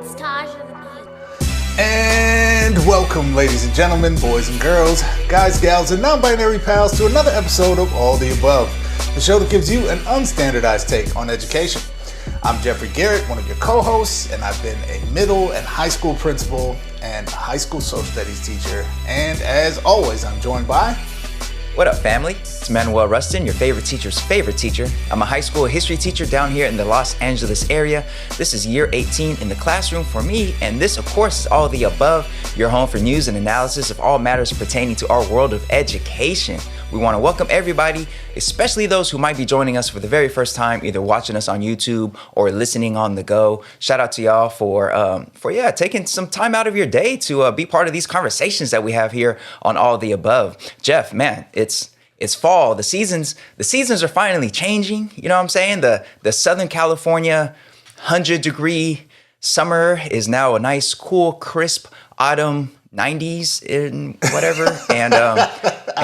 It's Taj of the Beat. And welcome, ladies and gentlemen, boys and girls, guys, gals, and non-binary pals to another episode of All the Above, the show that gives you an unstandardized take on education. I'm Jeffrey Garrett, one of your co-hosts, and I've been a middle and high school principal and a high school social studies teacher. And as always, I'm joined by... What up, family? It's Manuel, your favorite teacher's favorite teacher. I'm a high school history teacher down here in the Los Angeles area. This is year 18 in the classroom for me, and this, of course, is All the Above, your home for news and analysis of all matters pertaining to our world of education. We want to welcome everybody, especially those who might be joining us for the very first time, either watching us on YouTube or listening on the go. Shout out to y'all for taking some time out of your day to be part of these conversations that we have here on All the Above. Jeff, man, it's fall. The seasons are finally changing. You know what I'm saying? The Southern California 100-degree summer is now a nice, cool, crisp autumn 90s in whatever. And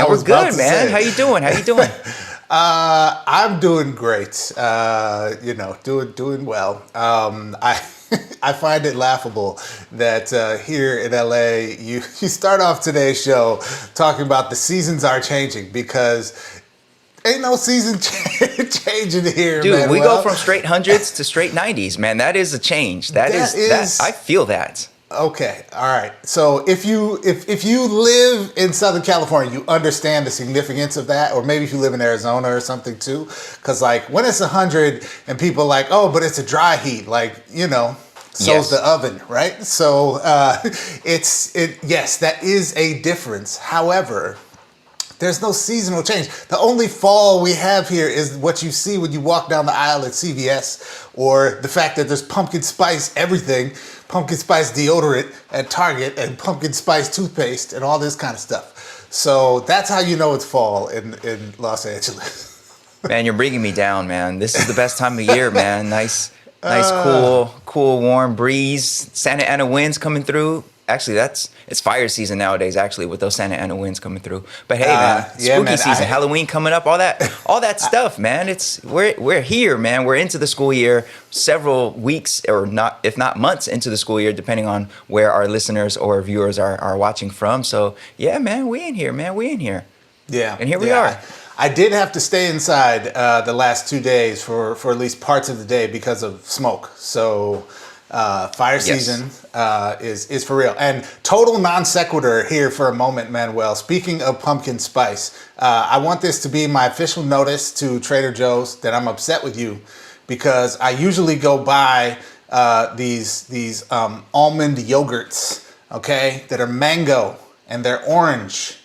we're good, man. How you doing? I'm doing great. Doing well. I find it laughable that here in LA, you start off today's show talking about the seasons are changing, because ain't no season changing here, dude. Manuel. We go from straight hundreds to straight 90s, man. That is a change. That is I feel that. Okay, all right. So if you live in Southern California, you understand the significance of that, or maybe if you live in Arizona or something too, because like when it's 100 and people are like, oh, but it's a dry heat, like so's the oven, right? So yes, that is a difference. However, there's no seasonal change. The only fall we have here is what you see when you walk down the aisle at CVS, or the fact that there's pumpkin spice everything, pumpkin spice deodorant at Target, and pumpkin spice toothpaste and all this kind of stuff. So that's how you know it's fall in Los Angeles. Man, you're bringing me down, man. This is the best time of year, man. Nice, cool, warm breeze. Santa Ana winds coming through. Actually, it's fire season nowadays, actually, with those Santa Ana winds coming through. But hey, man, spooky season, Halloween coming up, all that stuff, man. We're here, man. We're into the school year, several weeks, or not, if not months into the school year, depending on where our listeners or viewers are watching from. So yeah, man, we in here, man. We in here. Yeah. And here we are. I did have to stay inside the last 2 days for at least parts of the day because of smoke. So fire season is for real. And total non sequitur here for a moment, Manuel. Speaking of pumpkin spice, I want this to be my official notice to Trader Joe's that I'm upset with you, because I usually go buy these almond yogurts, okay, that are mango and they're orange.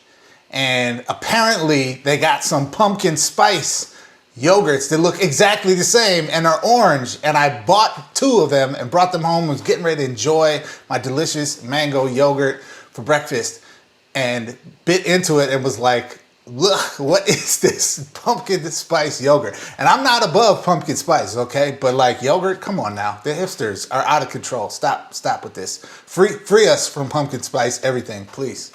And apparently they got some pumpkin spice yogurts that look exactly the same and are orange. And I bought 2 of them and brought them home and was getting ready to enjoy my delicious mango yogurt for breakfast, and bit into it and was like, look, what is this pumpkin spice yogurt? And I'm not above pumpkin spice, okay? But like yogurt, come on now. The hipsters are out of control. Stop with this. Free us from pumpkin spice everything, please.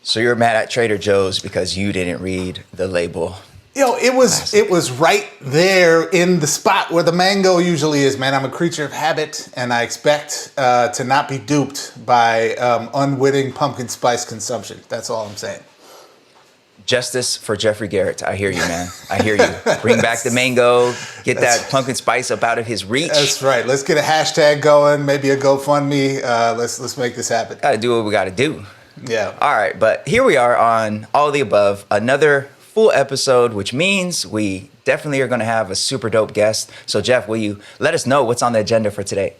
So you're mad at Trader Joe's because you didn't read the label. It was right there in the spot where the mango usually is, man. I'm a creature of habit, and I expect to not be duped by unwitting pumpkin spice consumption. That's all I'm saying. Justice for Jeffrey Garrett. I hear you, man. I hear you. Bring back the mango. Get that pumpkin spice up out of his reach. That's right. Let's get a hashtag going. Maybe a GoFundMe. Let's make this happen. Gotta do what we gotta do. Yeah. All right, but here we are on All the Above, another full episode, which means we definitely are going to have a super dope guest. So, Jeff, will you let us know what's on the agenda for today?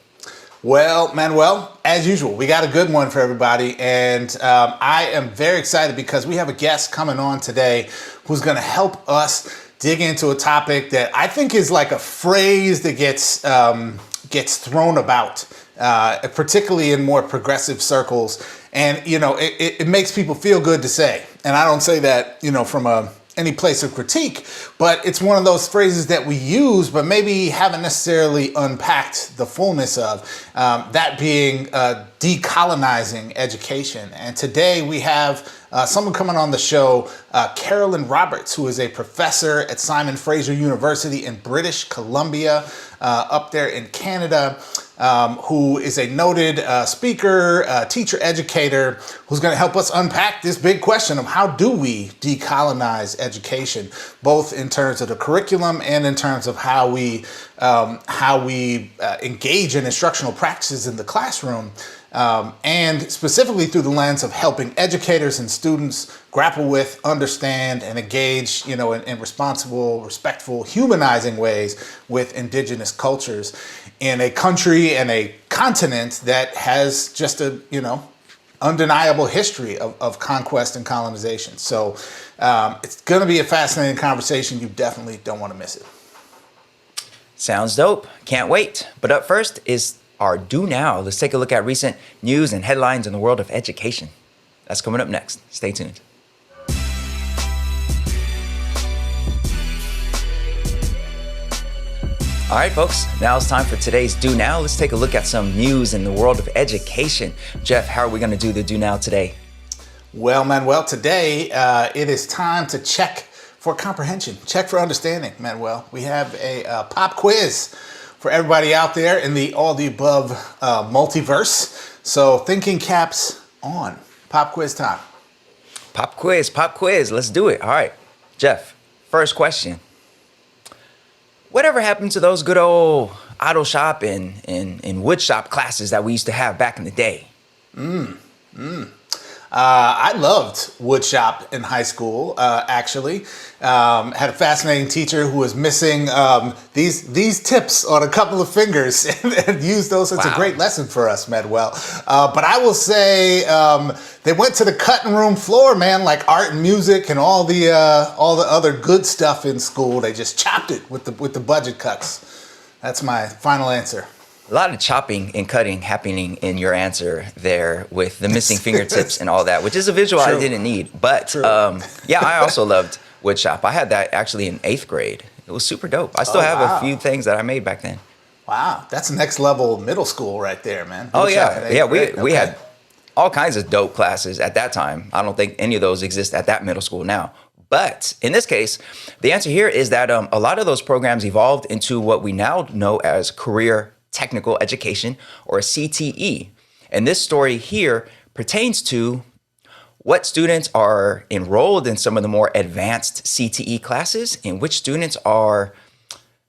Well, Manuel, as usual, we got a good one for everybody. And I am very excited because we have a guest coming on today who's going to help us dig into a topic that I think is like a phrase that gets thrown about, particularly in more progressive circles. And, it makes people feel good to say. And I don't say that, from any place of critique, but it's one of those phrases that we use, but maybe haven't necessarily unpacked the fullness of, that being decolonizing education. And today we have someone coming on the show, Carolyn Roberts, who is a professor at Simon Fraser University in British Columbia, up there in Canada. who is a noted speaker, teacher, educator, who's going to help us unpack this big question of how do we decolonize education, both in terms of the curriculum and in terms of how we engage in instructional practices in the classroom, and specifically through the lens of helping educators and students grapple with, understand, and engage, in responsible, respectful, humanizing ways with indigenous cultures in a country and a continent that has just a, undeniable history of conquest and colonization. So it's going to be a fascinating conversation. You definitely don't want to miss it. Sounds dope. Can't wait. But up first is our Do Now. Let's take a look at recent news and headlines in the world of education. That's coming up next. Stay tuned. All right, folks, now it's time for today's Do Now. Let's take a look at some news in the world of education. Jeff, how are we going to do the Do Now today? Well, Manuel, today it is time to check for comprehension, check for understanding, Manuel. We have a pop quiz for everybody out there in the all the above multiverse. So thinking caps on. Pop quiz time. Pop quiz. Let's do it. All right, Jeff, first question. Whatever happened to those good old auto shop and wood shop classes that we used to have back in the day? I loved wood shop in high school, actually. Had a fascinating teacher who was missing these tips on a couple of fingers and used those. It's a great lesson for us, Manuel. But I will say they went to the cutting room floor, man, like art and music and all the other good stuff in school. They just chopped it with the budget cuts. That's my final answer. A lot of chopping and cutting happening in your answer there with the missing fingertips and all that, which is a visual I didn't need. But I also loved wood shop. I had that actually in 8th grade. It was super dope. I still have a few things that I made back then. Wow, that's next level middle school right there, man. Wood we had all kinds of dope classes at that time. I don't think any of those exist at that middle school now. But in this case, the answer here is that a lot of those programs evolved into what we now know as career technical education, or CTE. And this story here pertains to what students are enrolled in some of the more advanced CTE classes and which students are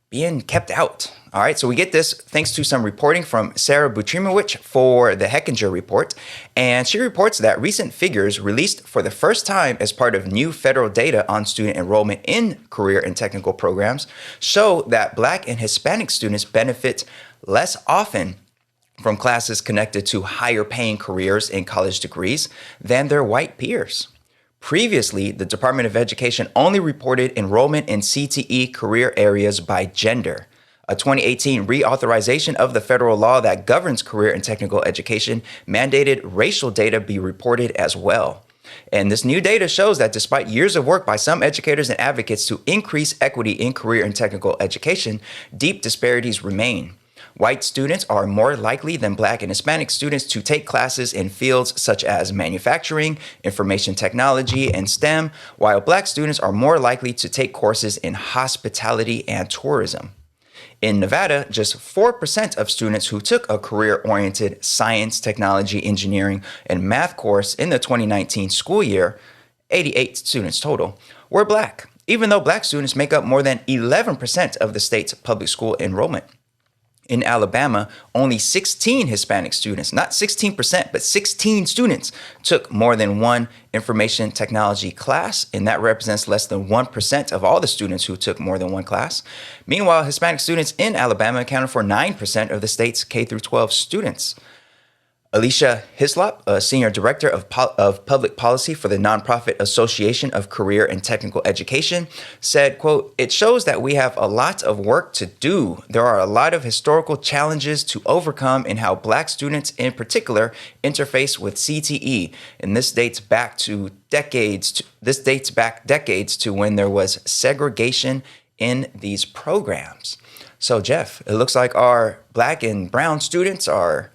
being kept out. All right, so we get this thanks to some reporting from Sarah Butrimowicz for the Hechinger Report. And she reports that recent figures released for the first time as part of new federal data on student enrollment in career and technical programs show that Black and Hispanic students benefit less often from classes connected to higher paying careers and college degrees than their white peers. Previously, the Department of Education only reported enrollment in CTE career areas by gender. A 2018 reauthorization of the federal law that governs career and technical education mandated racial data be reported as well. And this new data shows that despite years of work by some educators and advocates to increase equity in career and technical education, deep disparities remain. White students are more likely than Black and Hispanic students to take classes in fields such as manufacturing, information technology, and STEM, while Black students are more likely to take courses in hospitality and tourism. In Nevada, just 4% of students who took a career-oriented science, technology, engineering, and math course in the 2019 school year, 88 students total, were Black, even though Black students make up more than 11% of the state's public school enrollment. In Alabama, only 16 Hispanic students, not 16%, but 16 students took more than one information technology class, and that represents less than 1% of all the students who took more than one class. Meanwhile, Hispanic students in Alabama accounted for 9% of the state's K-12 students. Alicia Hislop, a senior director of public policy for the nonprofit Association of Career and Technical Education, said, quote, "It shows that we have a lot of work to do. There are a lot of historical challenges to overcome in how Black students in particular interface with CTE. And this dates back decades to when there was segregation in these programs." So, Jeff, it looks like our Black and brown students are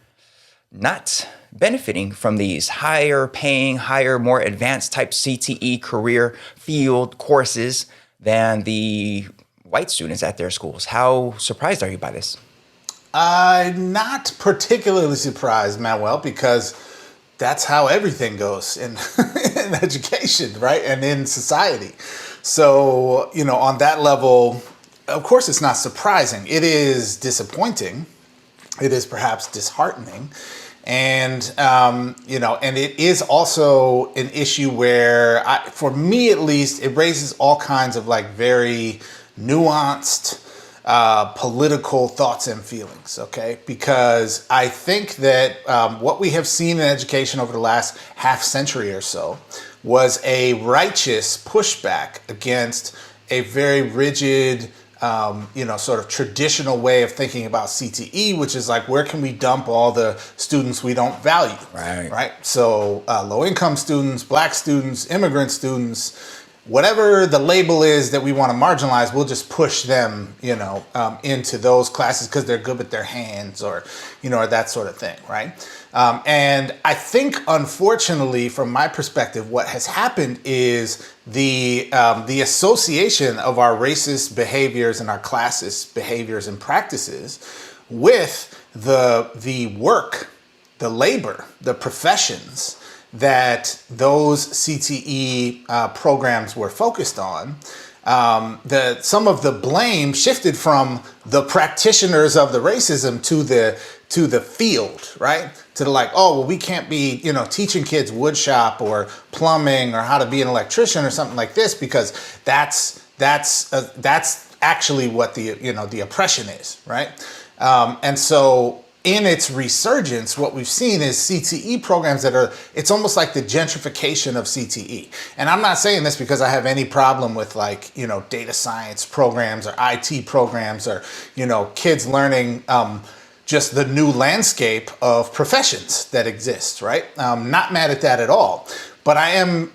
not benefiting from these higher paying, more advanced type CTE career field courses than the white students at their schools. How surprised are you by this? I'm not particularly surprised, Manuel, because that's how everything goes in, in education, right? And in society. So, on that level, of course, it's not surprising. It is disappointing. It is perhaps disheartening. And, and it is also an issue where, for me at least, it raises all kinds of like very nuanced political thoughts and feelings, okay? Because I think that what we have seen in education over the last half century or so was a righteous pushback against a very rigid, sort of traditional way of thinking about CTE, which is like, where can we dump all the students we don't value, right? So low-income students, black students, immigrant students, whatever the label is that we want to marginalize, we'll just push them, into those classes because they're good with their hands or that sort of thing, right? And I think, unfortunately, from my perspective, what has happened is the association of our racist behaviors and our classist behaviors and practices with the work, the labor, the professions that those CTE programs were focused on. Some of the blame shifted from the practitioners of the racism to the field, right? To the like, oh, well, we can't be, teaching kids wood shop or plumbing or how to be an electrician or something like this, because that's actually what the oppression is, right? And so in its resurgence, what we've seen is CTE programs it's almost like the gentrification of CTE. And I'm not saying this because I have any problem with data science programs or IT programs or, kids learning just the new landscape of professions that exist, right? Not mad at that at all. But I am,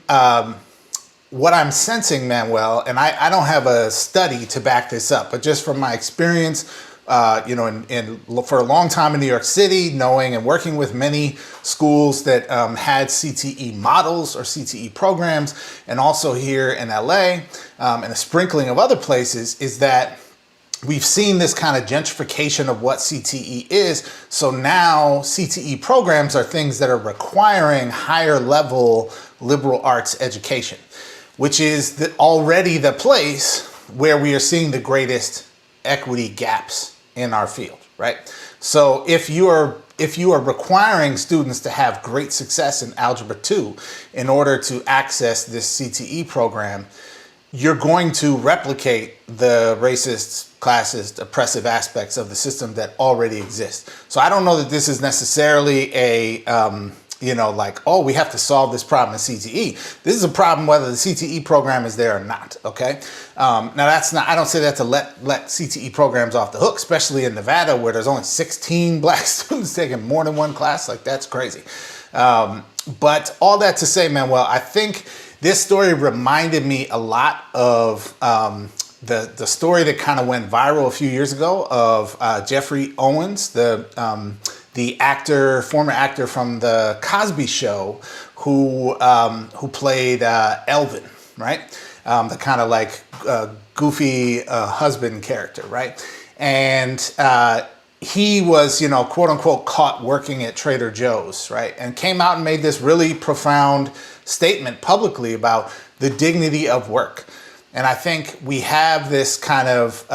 what I'm sensing, Manuel, and I don't have a study to back this up, but just from my experience, for a long time in New York City, knowing and working with many schools that had CTE models or CTE programs, and also here in LA and a sprinkling of other places, is that we've seen this kind of gentrification of what CTE is. So now CTE programs are things that are requiring higher level liberal arts education, which is already the place where we are seeing the greatest equity gaps in our field, right? So if you are requiring students to have great success in Algebra 2 in order to access this CTE program, you're going to replicate the racist, classist, oppressive aspects of the system that already exist. So I don't know that this is necessarily a we have to solve this problem in CTE. This is a problem whether the CTE program is there or not, okay? Now I don't say that to let CTE programs off the hook, especially in Nevada where there's only 16 black students taking more than one class. Like, that's crazy. But all that to say, Manuel, I think this story reminded me a lot of the story that kind of went viral a few years ago of Jeffrey Owens, the former actor from the Cosby Show, who played Elvin, right? The kind of like goofy husband character, right? And he was, quote unquote, caught working at Trader Joe's, right? And came out and made this really profound statement publicly about the dignity of work. And I think we have this kind of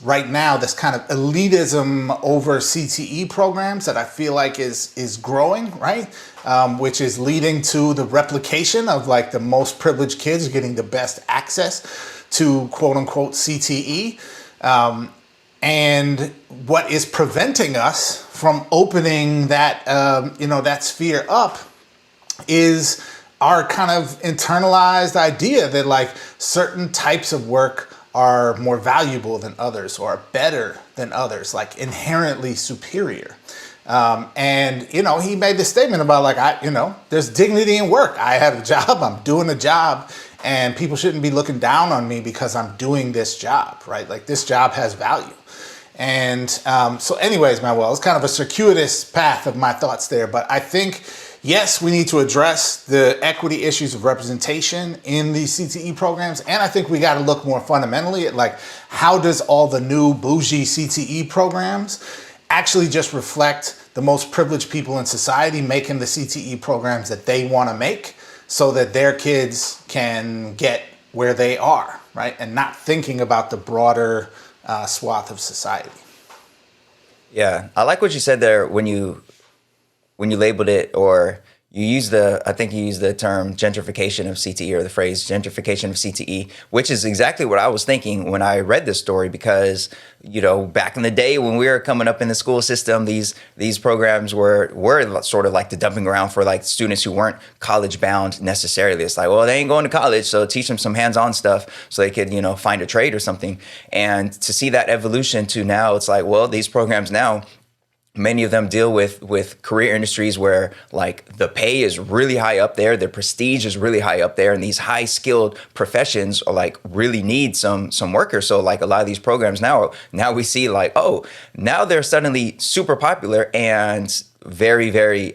right now, this kind of elitism over CTE programs that I feel like is growing, right? Which is leading to the replication of like the most privileged kids getting the best access to quote unquote CTE. And what is preventing us from opening that, that sphere up is our kind of internalized idea that like certain types of work are more valuable than others or better than others, like inherently superior. And, he made this statement about like, there's dignity in work. I have a job, I'm doing a job, and people shouldn't be looking down on me because I'm doing this job, right? Like, this job has value. And so anyways, Manuel, it's kind of a circuitous path of my thoughts there. But I think, yes, we need to address the equity issues of representation in these CTE programs. And I think we got to look more fundamentally at like, how does all the new bougie CTE programs actually just reflect the most privileged people in society making the CTE programs that they want to make so that their kids can get where they are, right? And not thinking about the broader swath of society. Yeah, I like what you said there when you labeled it, or I think you used the term gentrification of CTE, or the phrase gentrification of CTE, which is exactly what I was thinking when I read this story, because, back in the day when we were coming up in the school system, these programs were sort of like the dumping ground for like students who weren't college bound necessarily. It's like, well, they ain't going to college, so teach them some hands-on stuff so they could, find a trade or something. And to see that evolution to now, it's like, well, these programs now, many of them deal with career industries where like the pay is really high up there, the prestige is really high up there, and these high skilled professions are like really need some workers. So like a lot of these programs now we see like, oh, now they're suddenly super popular and very, very,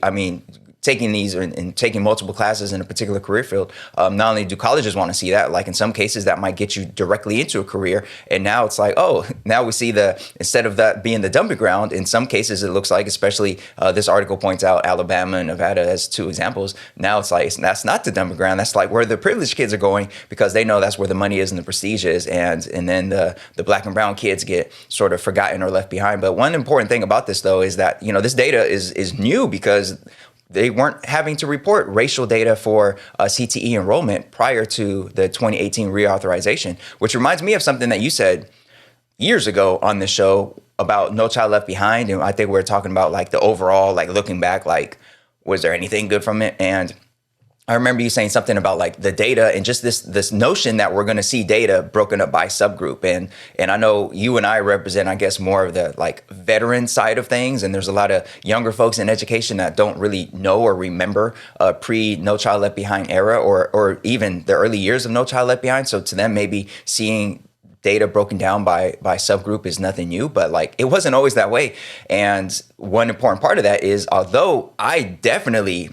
taking these and taking multiple classes in a particular career field. Not only do colleges want to see that, like in some cases that might get you directly into a career. And now it's like, oh, now we see instead of that being the dumping ground, in some cases it looks like, especially this article points out Alabama and Nevada as two examples. Now it's like, that's not the dumping ground. That's like where the privileged kids are going because they know that's where the money is and the prestige is. And then the black and brown kids get sort of forgotten or left behind. But one important thing about this though is that, this data is new because they weren't having to report racial data for CTE enrollment prior to the 2018 reauthorization, which reminds me of something that you said years ago on the show about No Child Left Behind. And I think we were talking about like the overall, like looking back, like, was there anything good from it? And I remember you saying something about like the data and just this notion that we're going to see data broken up by subgroup. And I know you and I represent, I guess, more of the like veteran side of things. And there's a lot of younger folks in education that don't really know or remember pre No Child Left Behind era or even the early years of No Child Left Behind. So to them, maybe seeing data broken down by subgroup is nothing new, but like it wasn't always that way. And one important part of that is, although I definitely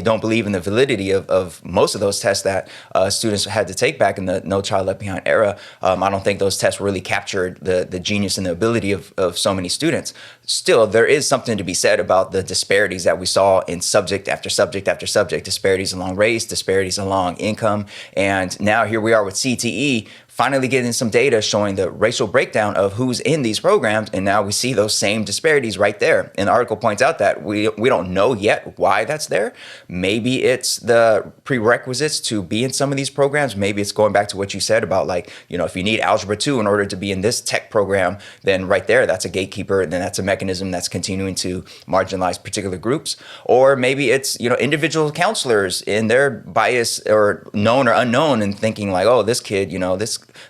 don't believe in the validity of most of those tests that students had to take back in the No Child Left Behind era, I don't think those tests really captured the genius and the ability of so many students. Still, there is something to be said about the disparities that we saw in subject after subject after subject, disparities along race, disparities along income. And now here we are with CTE, finally getting some data showing the racial breakdown of who's in these programs. And now we see those same disparities right there. And the article points out that we don't know yet why that's there. Maybe it's the prerequisites to be in some of these programs. Maybe it's going back to what you said about like, if you need Algebra 2 in order to be in this tech program, then right there, that's a gatekeeper. Then that's a mechanism that's continuing to marginalize particular groups. Or maybe it's, individual counselors in their bias or known or unknown and thinking like, oh, this kid,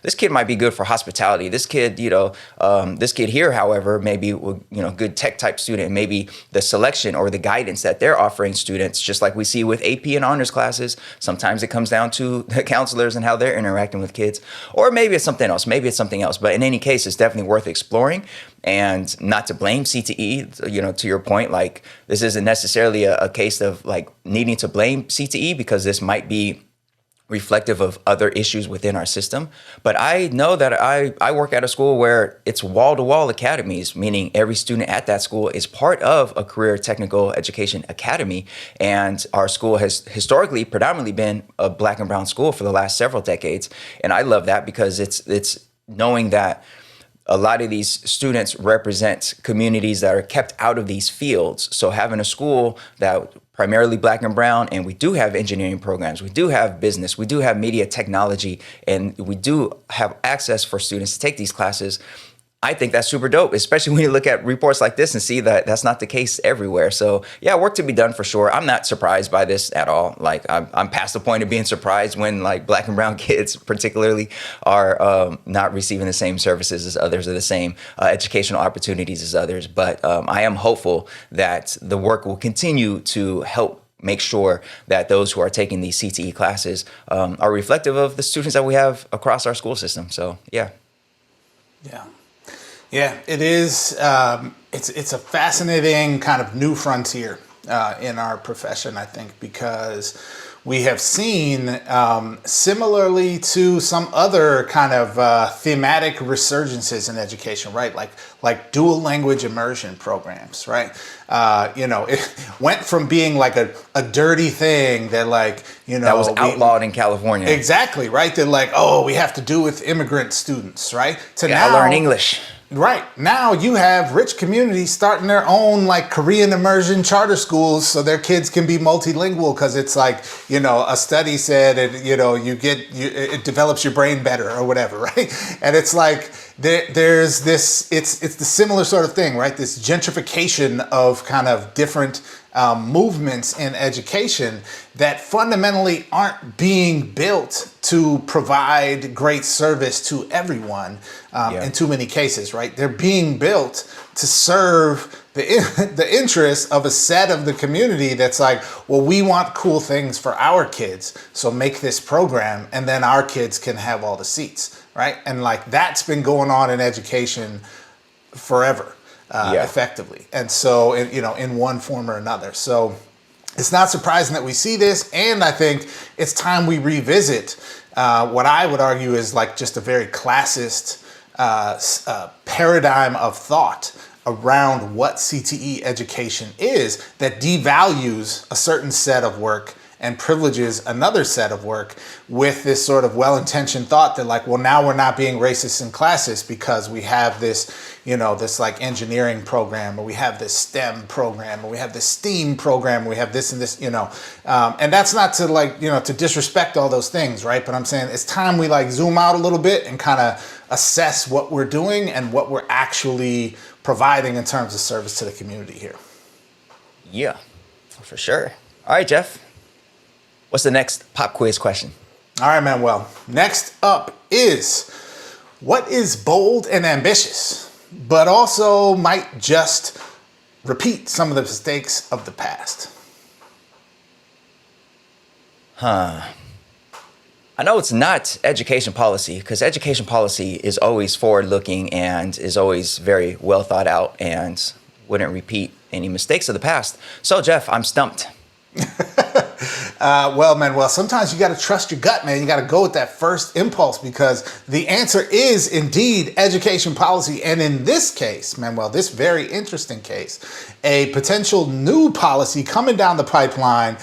this kid might be good for hospitality. This kid, this kid here, however, maybe, good tech type student, maybe the selection or the guidance that they're offering students, just like we see with AP and honors classes, sometimes it comes down to the counselors and how they're interacting with kids. Or maybe it's something else. But in any case, it's definitely worth exploring. And not to blame CTE, to your point, like this isn't necessarily a case of like needing to blame CTE because this might be reflective of other issues within our system. But I know that I work at a school where it's wall-to-wall academies, meaning every student at that school is part of a career technical education academy. And our school has historically predominantly been a black and brown school for the last several decades. And I love that because it's knowing that a lot of these students represent communities that are kept out of these fields. So having a school that primarily black and brown, and we do have engineering programs, we do have business, we do have media technology, and we do have access for students to take these classes. I think that's super dope, especially when you look at reports like this and see that that's not the case everywhere. So yeah, work to be done for sure. I'm not surprised by this at all. Like I'm past the point of being surprised when like black and brown kids particularly are not receiving the same services as others or the same educational opportunities as others. But I am hopeful that the work will continue to help make sure that those who are taking these CTE classes are reflective of the students that we have across our school system. So yeah. Yeah. Yeah, it is. It's a fascinating kind of new frontier in our profession, I think, because we have seen, similarly to some other kind of thematic resurgences in education, right? Like dual language immersion programs, right? It went from being like a dirty thing that that was outlawed in California. Exactly, right? That we have to do with immigrant students, right? To now learn English. Right. Now you have rich communities starting their own Korean immersion charter schools so their kids can be multilingual because it's a study said it develops your brain better or whatever, right? And it's there's this, it's the similar sort of thing, right? This gentrification of kind of different movements in education that fundamentally aren't being built to provide great service to everyone in too many cases, right? They're being built to serve the interests of a set of the community that's we want cool things for our kids, so make this program and then our kids can have all the seats, right? And that's been going on in education forever. Effectively. And so, in one form or another. So it's not surprising that we see this. And I think it's time we revisit what I would argue is just a very classist paradigm of thought around what CTE education is that devalues a certain set of work and privileges another set of work with this sort of well-intentioned thought that now we're not being racist and classist because we have this, this engineering program, or we have this STEM program, or we have this STEAM program, or we have this and this, and that's not to to disrespect all those things, right? But I'm saying it's time we zoom out a little bit and kind of assess what we're doing and what we're actually providing in terms of service to the community here. Yeah, for sure. All right, Jeff. What's the next pop quiz question? All right, Manuel. Next up is, what is bold and ambitious, but also might just repeat some of the mistakes of the past? I know it's not education policy, because education policy is always forward-looking and is always very well thought out and wouldn't repeat any mistakes of the past. So, Jeff, I'm stumped. Well, Manuel, sometimes you got to trust your gut, man. You got to go with that first impulse because the answer is indeed education policy. And in this case, Manuel, this very interesting case, a potential new policy coming down the pipeline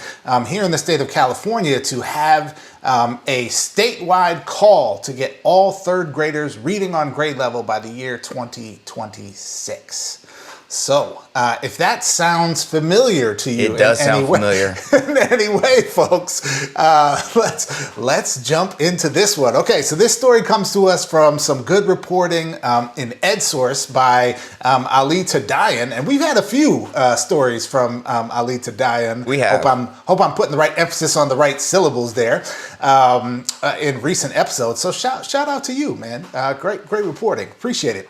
here in the state of California to have a statewide call to get all third graders reading on grade level by the year 2026. So, if that sounds familiar to you, it does sound familiar. In any way, folks, let's jump into this one. Okay, so this story comes to us from some good reporting in EdSource by Ali Tadayan, and we've had a few stories from Ali Tadayan. We have. Hope I'm putting the right emphasis on the right syllables there in recent episodes. So shout out to you, man. Great reporting. Appreciate it.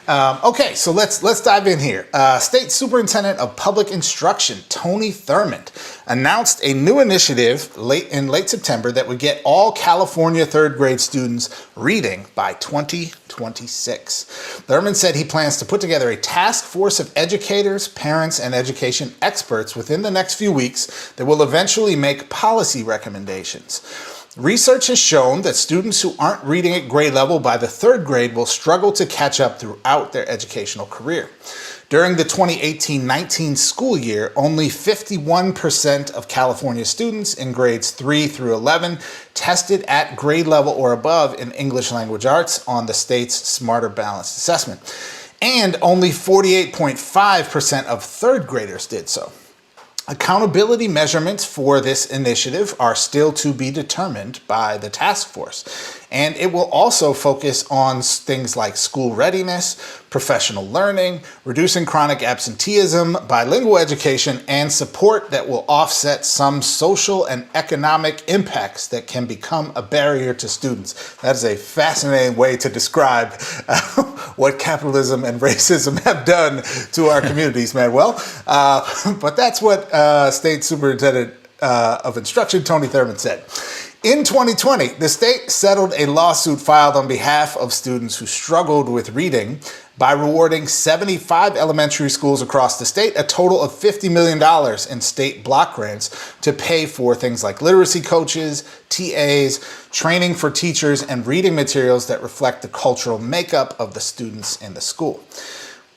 Okay, so let's dive in here. State Superintendent of Public Instruction, Tony Thurmond, announced a new initiative in late September that would get all California third grade students reading by 2026. Thurmond said he plans to put together a task force of educators, parents, and education experts within the next few weeks that will eventually make policy recommendations. Research has shown that students who aren't reading at grade level by the third grade will struggle to catch up throughout their educational career. During the 2018-19 school year, only 51% of California students in grades 3 through 11 tested at grade level or above in English language arts on the state's Smarter Balanced Assessment, and only 48.5% of third graders did so. Accountability measurements for this initiative are still to be determined by the task force, and it will also focus on things like school readiness, professional learning, reducing chronic absenteeism, bilingual education, and support that will offset some social and economic impacts that can become a barrier to students. That is a fascinating way to describe what capitalism and racism have done to our communities, Manuel. But that's what State Superintendent of Instruction Tony Thurmond said. In 2020, the state settled a lawsuit filed on behalf of students who struggled with reading by rewarding 75 elementary schools across the state a total of $50 million in state block grants to pay for things like literacy coaches, TAs, training for teachers, and reading materials that reflect the cultural makeup of the students in the school.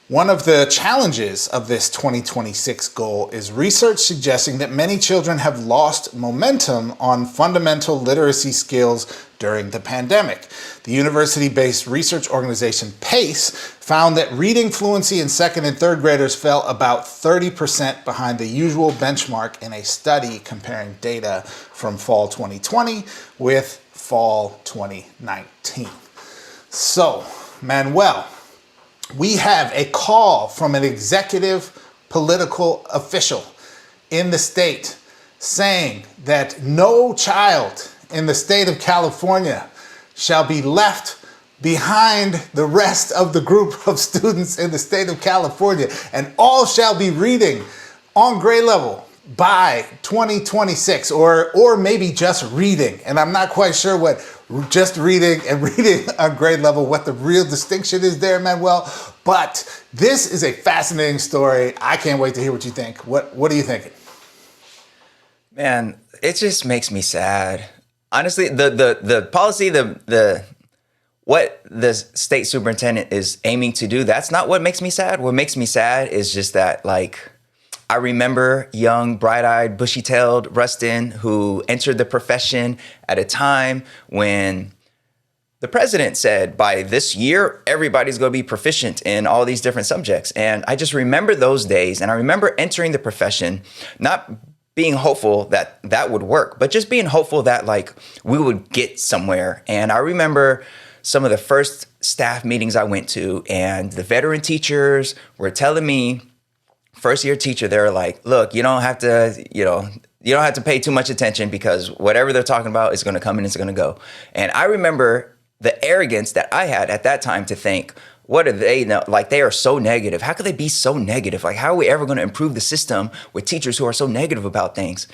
One of the challenges of this 2026 goal is research suggesting that many children have lost momentum on fundamental literacy skills during the pandemic. The university-based research organization PACE found that reading fluency in second and third graders fell about 30% behind the usual benchmark in a study comparing data from fall 2020 with fall 2019. So, Manuel, we have a call from an executive political official in the state saying that no child in the state of California shall be left behind the rest of the group of students in the state of California, and all shall be reading on grade level by 2026, or maybe just reading. And I'm not quite sure what just reading and reading on grade level, what the real distinction is there, Manuel. But this is a fascinating story. I can't wait to hear what you think. What are you thinking? Man, it just makes me sad. Honestly, the policy, what the state superintendent is aiming to do, that's not what makes me sad. What makes me sad is just that, like, I remember young, bright-eyed, bushy-tailed Rustin who entered the profession at a time when the president said, by this year, everybody's going to be proficient in all these different subjects. And I just remember those days, and I remember entering the profession, not being hopeful that that would work, but just being hopeful that, like, we would get somewhere. And I remember some of the first staff meetings I went to, and the veteran teachers were telling me, first year teacher, they're like, look, you don't have to pay too much attention because whatever they're talking about is going to come and it's going to go. And I remember the arrogance that I had at that time to think, what are they now? Like, they are so negative. How could they be so negative? Like, how are we ever going to improve the system with teachers who are so negative about things?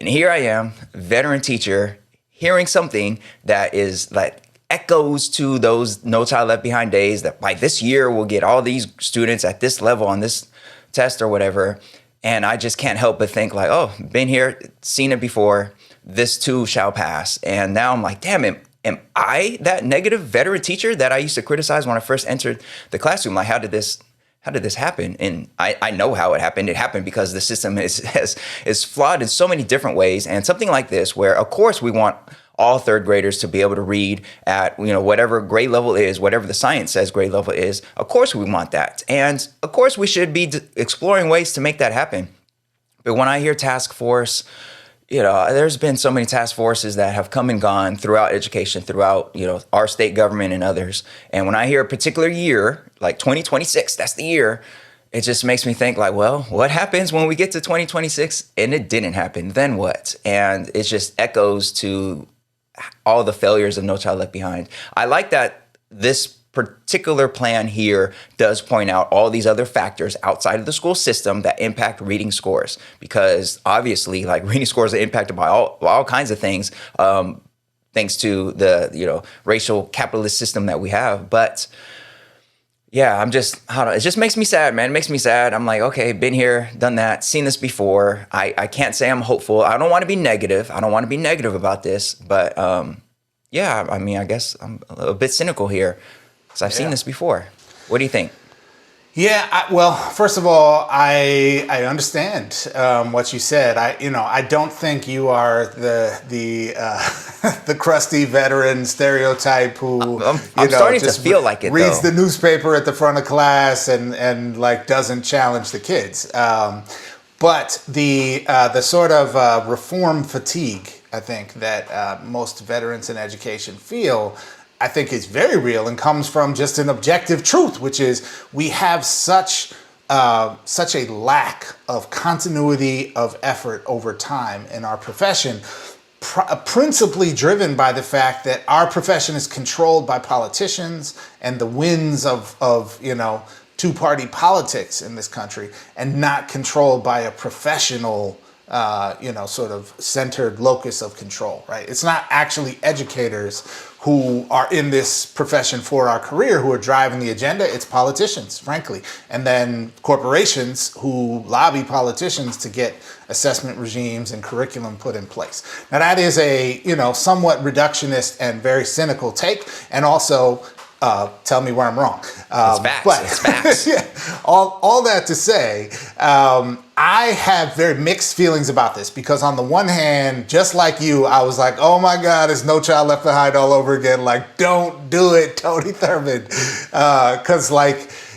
And here I am, veteran teacher, hearing something that is like echoes to those No Child Left Behind days, that by this year we'll get all these students at this level on this test or whatever. And I just can't help but think, like, oh, been here, seen it before, this too shall pass. And now I'm like, damn it, am I that negative veteran teacher that I used to criticize when I first entered the classroom? Like, how did this happen? And I know how it happened. It happened because the system is flawed in so many different ways. And something like this, where of course we want all third graders to be able to read at, whatever grade level is, whatever the science says grade level is. Of course we want that. And of course we should be exploring ways to make that happen. But when I hear task force, there's been so many task forces that have come and gone throughout education, throughout, our state government and others. And when I hear a particular year, like 2026, that's the year, it just makes me think, like, well, what happens when we get to 2026 and it didn't happen? Then what? And it just echoes to all the failures of No Child Left Behind. I like that this particular plan here does point out all these other factors outside of the school system that impact reading scores, because obviously, like, reading scores are impacted by all kinds of things, thanks to the racial capitalist system that we have. But yeah, it just makes me sad, man. It makes me sad. I'm like, okay, been here, done that, seen this before. I can't say I'm hopeful. I don't want to be negative. I don't want to be negative about this. But yeah, I mean, I guess I'm a bit cynical here because I've seen this before. What do you think? Yeah, well, first of all, I understand what you said. I don't think you are the crusty veteran stereotype who I'm starting to feel like it, reads though. the newspaper at the front of class and like doesn't challenge the kids. But the sort of reform fatigue, I think, that most veterans in education feel, I think is very real and comes from just an objective truth, which is we have such a lack of continuity of effort over time in our profession, principally driven by the fact that our profession is controlled by politicians and the winds of two-party politics in this country, and not controlled by a professional sort of centered locus of control, right? It's not actually educators who are in this profession for our career who are driving the agenda. It's politicians, frankly. And then corporations who lobby politicians to get assessment regimes and curriculum put in place. Now that is a, somewhat reductionist and very cynical take, and also tell me where I'm wrong. It's facts. Yeah, all that to say, I have very mixed feelings about this, because on the one hand, just like you, I was like, oh my God, it's No Child Left Behind all over again. Like, don't do it, Tony Thurmond. Because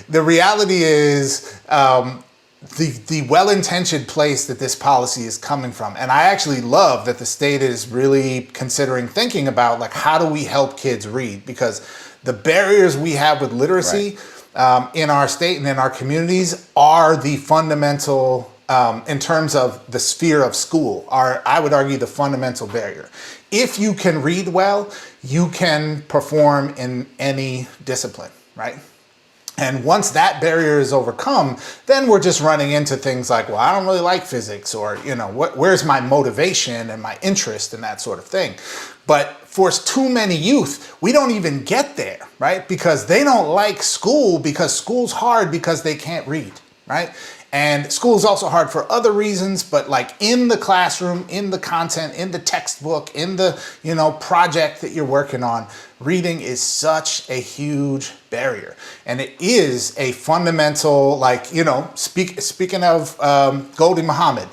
the reality is, the well-intentioned place that this policy is coming from. And I actually love that the state is really considering thinking about, how do we help kids read? Because the barriers we have with literacy in our state and in our communities are the fundamental, in terms of the sphere of school, I would argue, the fundamental barrier. If you can read well, you can perform in any discipline, right? And once that barrier is overcome, then we're just running into things like, well, I don't really like physics, or, where's my motivation and my interest and that sort of thing. But for too many youth, we don't even get there, right? Because they don't like school, because school's hard because they can't read, right? And school is also hard for other reasons, but in the classroom, in the content, in the textbook, in the, project that you're working on, reading is such a huge barrier. And it is a fundamental, speaking of Goldie Muhammad,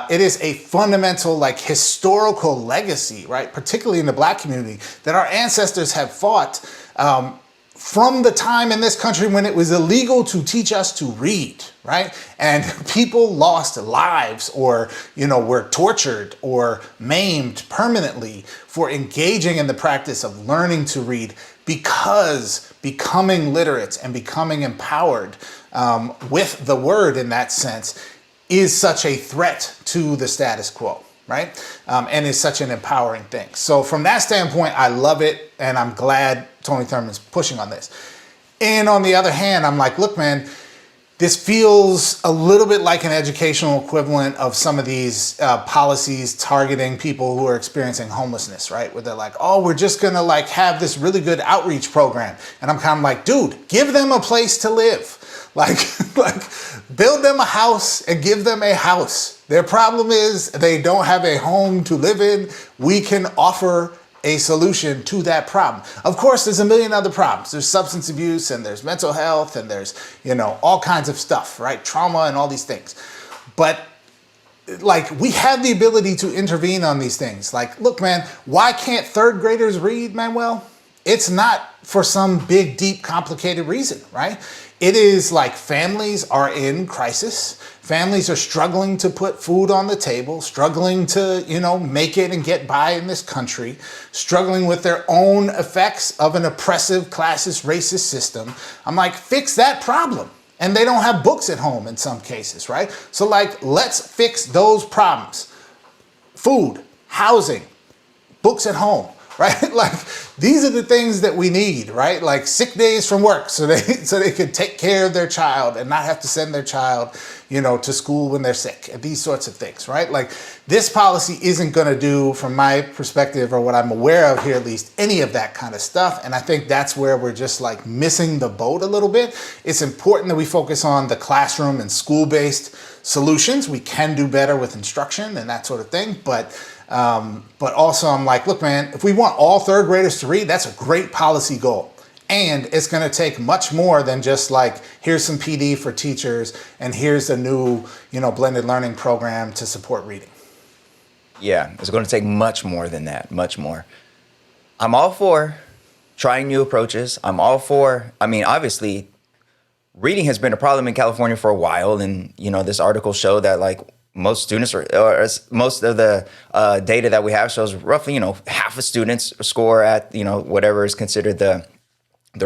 it is a fundamental, historical legacy, right? Particularly in the Black community, that our ancestors have fought from the time in this country when it was illegal to teach us to read, right? And people lost lives, or, were tortured or maimed permanently for engaging in the practice of learning to read, because becoming literate and becoming empowered with the word in that sense is such a threat to the status quo, right? And is such an empowering thing. So from that standpoint, I love it, and I'm glad Tony Thurmond's pushing on this. And on the other hand, I'm like, look, man, this feels a little bit like an educational equivalent of some of these policies targeting people who are experiencing homelessness, right? Where they're like, oh, we're just gonna have this really good outreach program. And I'm kind of like, dude, give them a place to live. Build them a house and give them a house. Their problem is they don't have a home to live in. We can offer a solution to that problem. Of course, there's a million other problems. There's substance abuse, and there's mental health, and there's, all kinds of stuff, right? Trauma and all these things. But we have the ability to intervene on these things. Look, man, why can't third graders read, Manuel? It's not for some big, deep, complicated reason, right? It is families are in crisis. Families are struggling to put food on the table, struggling to, make it and get by in this country, struggling with their own effects of an oppressive, classist, racist system. I'm like, fix that problem. And they don't have books at home in some cases, right? So let's fix those problems. Food, housing, books at home. Right? These are the things that we need, right? Sick days from work, so they could take care of their child and not have to send their child, to school when they're sick, and these sorts of things, right? This policy isn't going to do, from my perspective, or what I'm aware of here at least, any of that kind of stuff. And I think that's where we're just missing the boat a little bit. It's important that we focus on the classroom and school-based solutions. We can do better with instruction and that sort of thing, but also I'm like, look, man, if we want all third graders to read, that's a great policy goal. And it's going to take much more than just here's some PD for teachers and here's a new, blended learning program to support reading. Yeah, it's going to take much more than that, much more. I'm all for trying new approaches. I'm all for, obviously, reading has been a problem in California for a while. And, this article showed that most students, or most of the data that we have shows roughly, half of students score at, whatever is considered the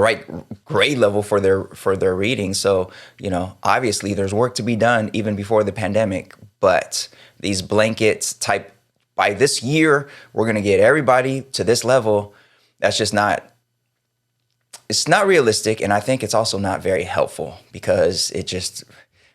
right grade level for their reading. So, obviously there's work to be done even before the pandemic. But these blankets type, by this year, we're going to get everybody to this level. That's just it's not realistic. And I think it's also not very helpful, because it just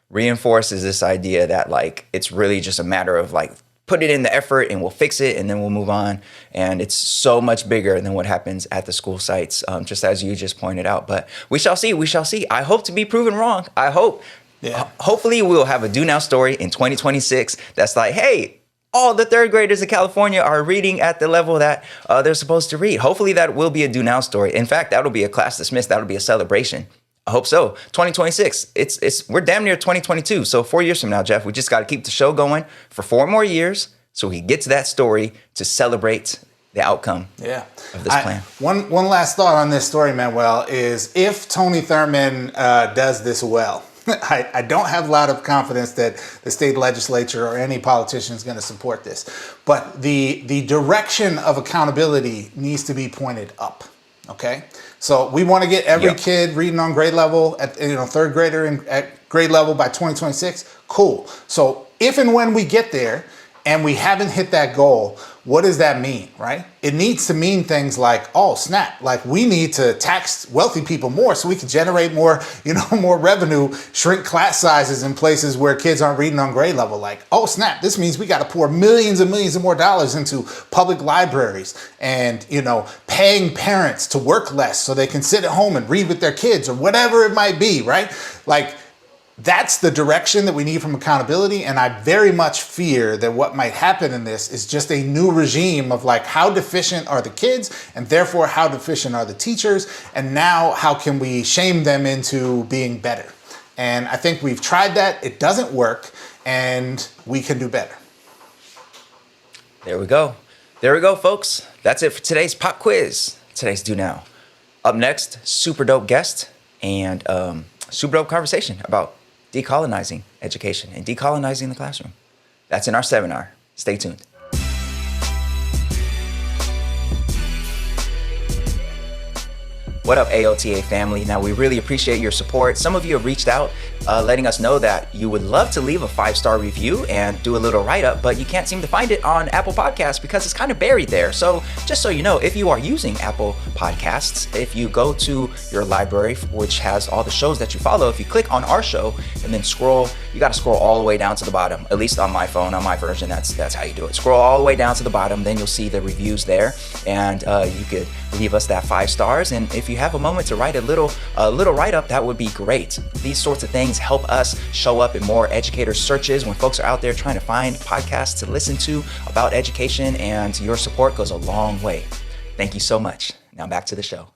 reinforces this idea that like it's really just a matter of like put it in the effort and we'll fix it and then we'll move on. And it's so much bigger than what happens at the school sites, just as you just pointed out. But we shall see. We shall see. I hope to be proven wrong. I hope. Yeah. Hopefully we'll have a Do Now story in 2026 that's like, hey, all the third graders in California are reading at the level that they're supposed to read. Hopefully that will be a Do Now story. In fact, that'll be a class dismissed. That'll be a celebration. I hope so. 2026. We're damn near 2022. So 4 years from now, Jeff, we just got to keep the show going for 4 more years so we get to that story to celebrate the outcome of this plan. One last thought on this story, Manuel, is if Tony Thurmond does this well, I don't have a lot of confidence that the state legislature or any politician is going to support this. But the direction of accountability needs to be pointed up. Okay, so we want to get every kid reading on grade level at third grader at grade level by 2026. Cool. So if and when we get there and we haven't hit that goal, what does that mean, right? It needs to mean things like, oh snap, like we need to tax wealthy people more so we can generate more, more revenue, shrink class sizes in places where kids aren't reading on grade level. Like, oh snap, this means we got to pour millions and millions of more dollars into public libraries and, paying parents to work less so they can sit at home and read with their kids or whatever it might be, right? Like, that's the direction that we need from accountability. And I very much fear that what might happen in this is just a new regime of like, how deficient are the kids? And therefore, how deficient are the teachers? And now how can we shame them into being better? And I think we've tried that. It doesn't work. And we can do better. There we go. There we go, folks. That's it for today's pop quiz. Today's Do Now. Up next, super dope guest and super dope conversation about decolonizing education and decolonizing the classroom. That's in our seminar. Stay tuned. What up, AOTA family? Now, we really appreciate your support. Some of you have reached out, letting us know that you would love to leave a 5-star review and do a little write-up, but you can't seem to find it on Apple Podcasts because it's kind of buried there. So just so you know, if you are using Apple Podcasts, if you go to your library, which has all the shows that you follow, if you click on our show and then scroll, you got to scroll all the way down to the bottom. At least on my phone, on my version, that's how you do it. Scroll all the way down to the bottom, then you'll see the reviews there, and you could leave us that 5 stars. And if you have a moment to write a little write-up, that would be great. These sorts of things help us show up in more educator searches when folks are out there trying to find podcasts to listen to about education, and your support goes a long way. Thank you so much. Now back to the show.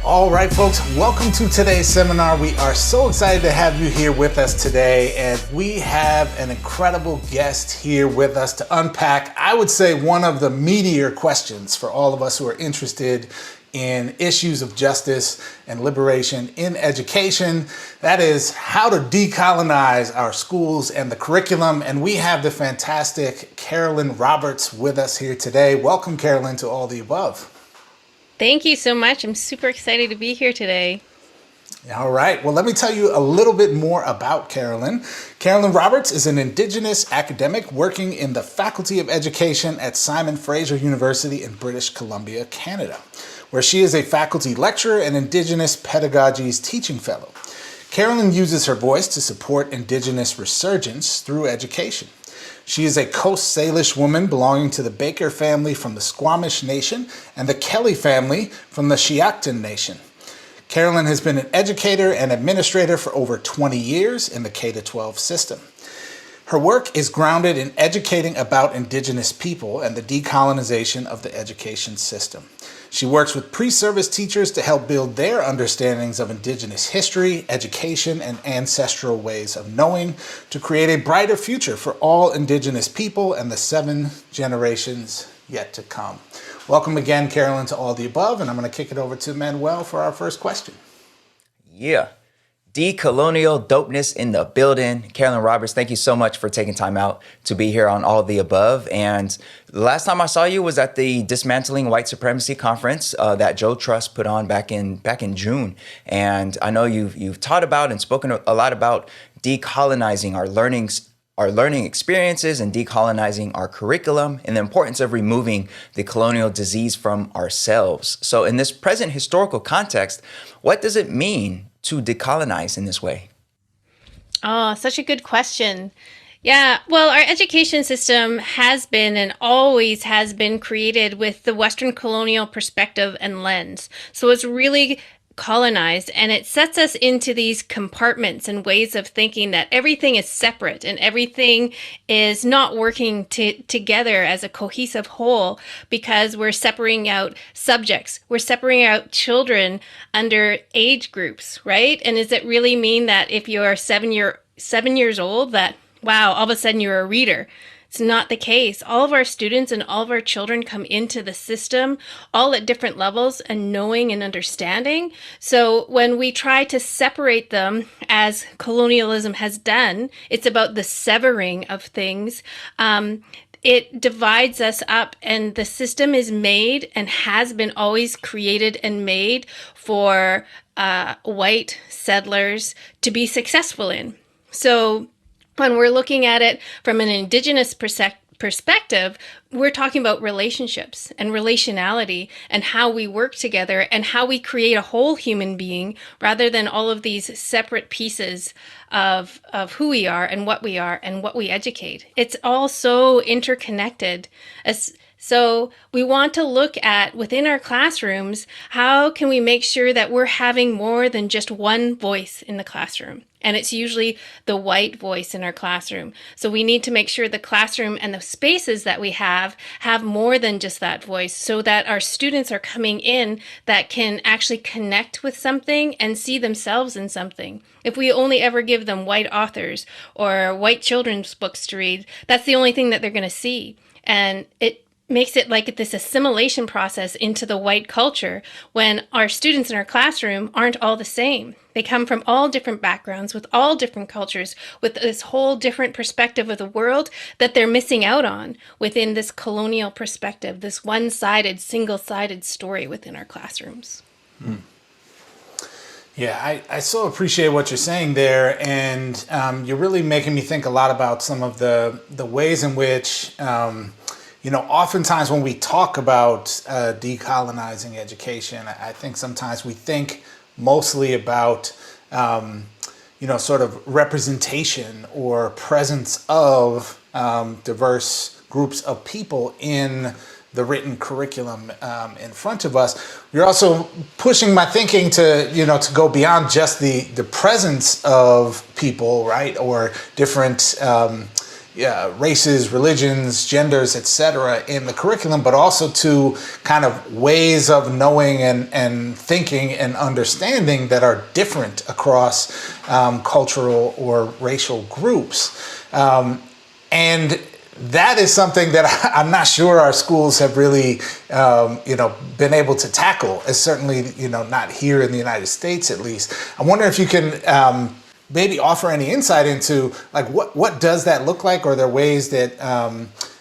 All right, folks, welcome to today's seminar. We are so excited to have you here with us today, and we have an incredible guest here with us to unpack, I would say, one of the meatier questions for all of us who are interested in issues of justice and liberation in education. That is how to decolonize our schools and the curriculum. And we have the fantastic Carolyn Roberts with us here today. Welcome, Carolyn, to All the Above. Thank you so much. I'm super excited to be here today. All right. Well, let me tell you a little bit more about Carolyn. Carolyn Roberts is an Indigenous academic working in the Faculty of Education at Simon Fraser University in British Columbia, Canada, where she is a faculty lecturer and Indigenous Pedagogies teaching fellow. Carolyn uses her voice to support Indigenous resurgence through education. She is a Coast Salish woman belonging to the Baker family from the Squamish Nation and the Kelly family from the Shiakton Nation. Carolyn has been an educator and administrator for over 20 years in the K-12 system. Her work is grounded in educating about Indigenous people and the decolonization of the education system. She works with pre-service teachers to help build their understandings of Indigenous history, education, and ancestral ways of knowing to create a brighter future for all Indigenous people and the 7 generations yet to come. Welcome again, Carolyn, to All the Above, and I'm going to kick it over to Manuel for our first question. Yeah. Decolonial dopeness in the building. Carolyn Roberts, thank you so much for taking time out to be here on All the Above. And the last time I saw you was at the Dismantling White Supremacy Conference that Joe Trust put on back in June. And I know you've taught about and spoken a lot about decolonizing our learning our learning experiences and decolonizing our curriculum, and the importance of removing the colonial disease from ourselves. So in this present historical context, what does it mean to decolonize in this way? Oh, such a good question. Yeah, well, our education system has been and always has been created with the Western colonial perspective and lens. So it's really colonized, and it sets us into these compartments and ways of thinking that everything is separate and everything is not working together as a cohesive whole, because we're separating out subjects, we're separating out children under age groups, right? And does it really mean that if you're 7 years old that, wow, all of a sudden you're a reader? It's not the case. All of our students and all of our children come into the system all at different levels and knowing and understanding. So when we try to separate them, as colonialism has done, it's about the severing of things. It divides us up, and the system is made and has been always created and made for white settlers to be successful in. So when we're looking at it from an Indigenous perspective, we're talking about relationships and relationality and how we work together and how we create a whole human being rather than all of these separate pieces of who we are and what we educate. It's all so interconnected. So we want to look at, within our classrooms, how can we make sure that we're having more than just one voice in the classroom? And it's usually the white voice in our classroom. So we need to make sure the classroom and the spaces that we have more than just that voice, so that our students are coming in that can actually connect with something and see themselves in something. If we only ever give them white authors or white children's books to read, that's the only thing that they're going to see. And it makes it like this assimilation process into the white culture when our students in our classroom aren't all the same. They come from all different backgrounds, with all different cultures, with this whole different perspective of the world that they're missing out on within this colonial perspective, this one-sided, single-sided story within our classrooms. Yeah, I so appreciate what you're saying there, and you're really making me think a lot about some of the ways in which oftentimes when we talk about decolonizing education, I think sometimes we think mostly about, sort of representation or presence of diverse groups of people in the written curriculum in front of us. You're also pushing my thinking to go beyond just the presence of people, right, or different races, religions, genders, etc. in the curriculum, but also to kind of ways of knowing and thinking and understanding that are different across cultural or racial groups. And that is something that I'm not sure our schools have really, been able to tackle, as certainly, not here in the United States, at least. I wonder if you can maybe offer any insight into like what does that look like, or are there ways that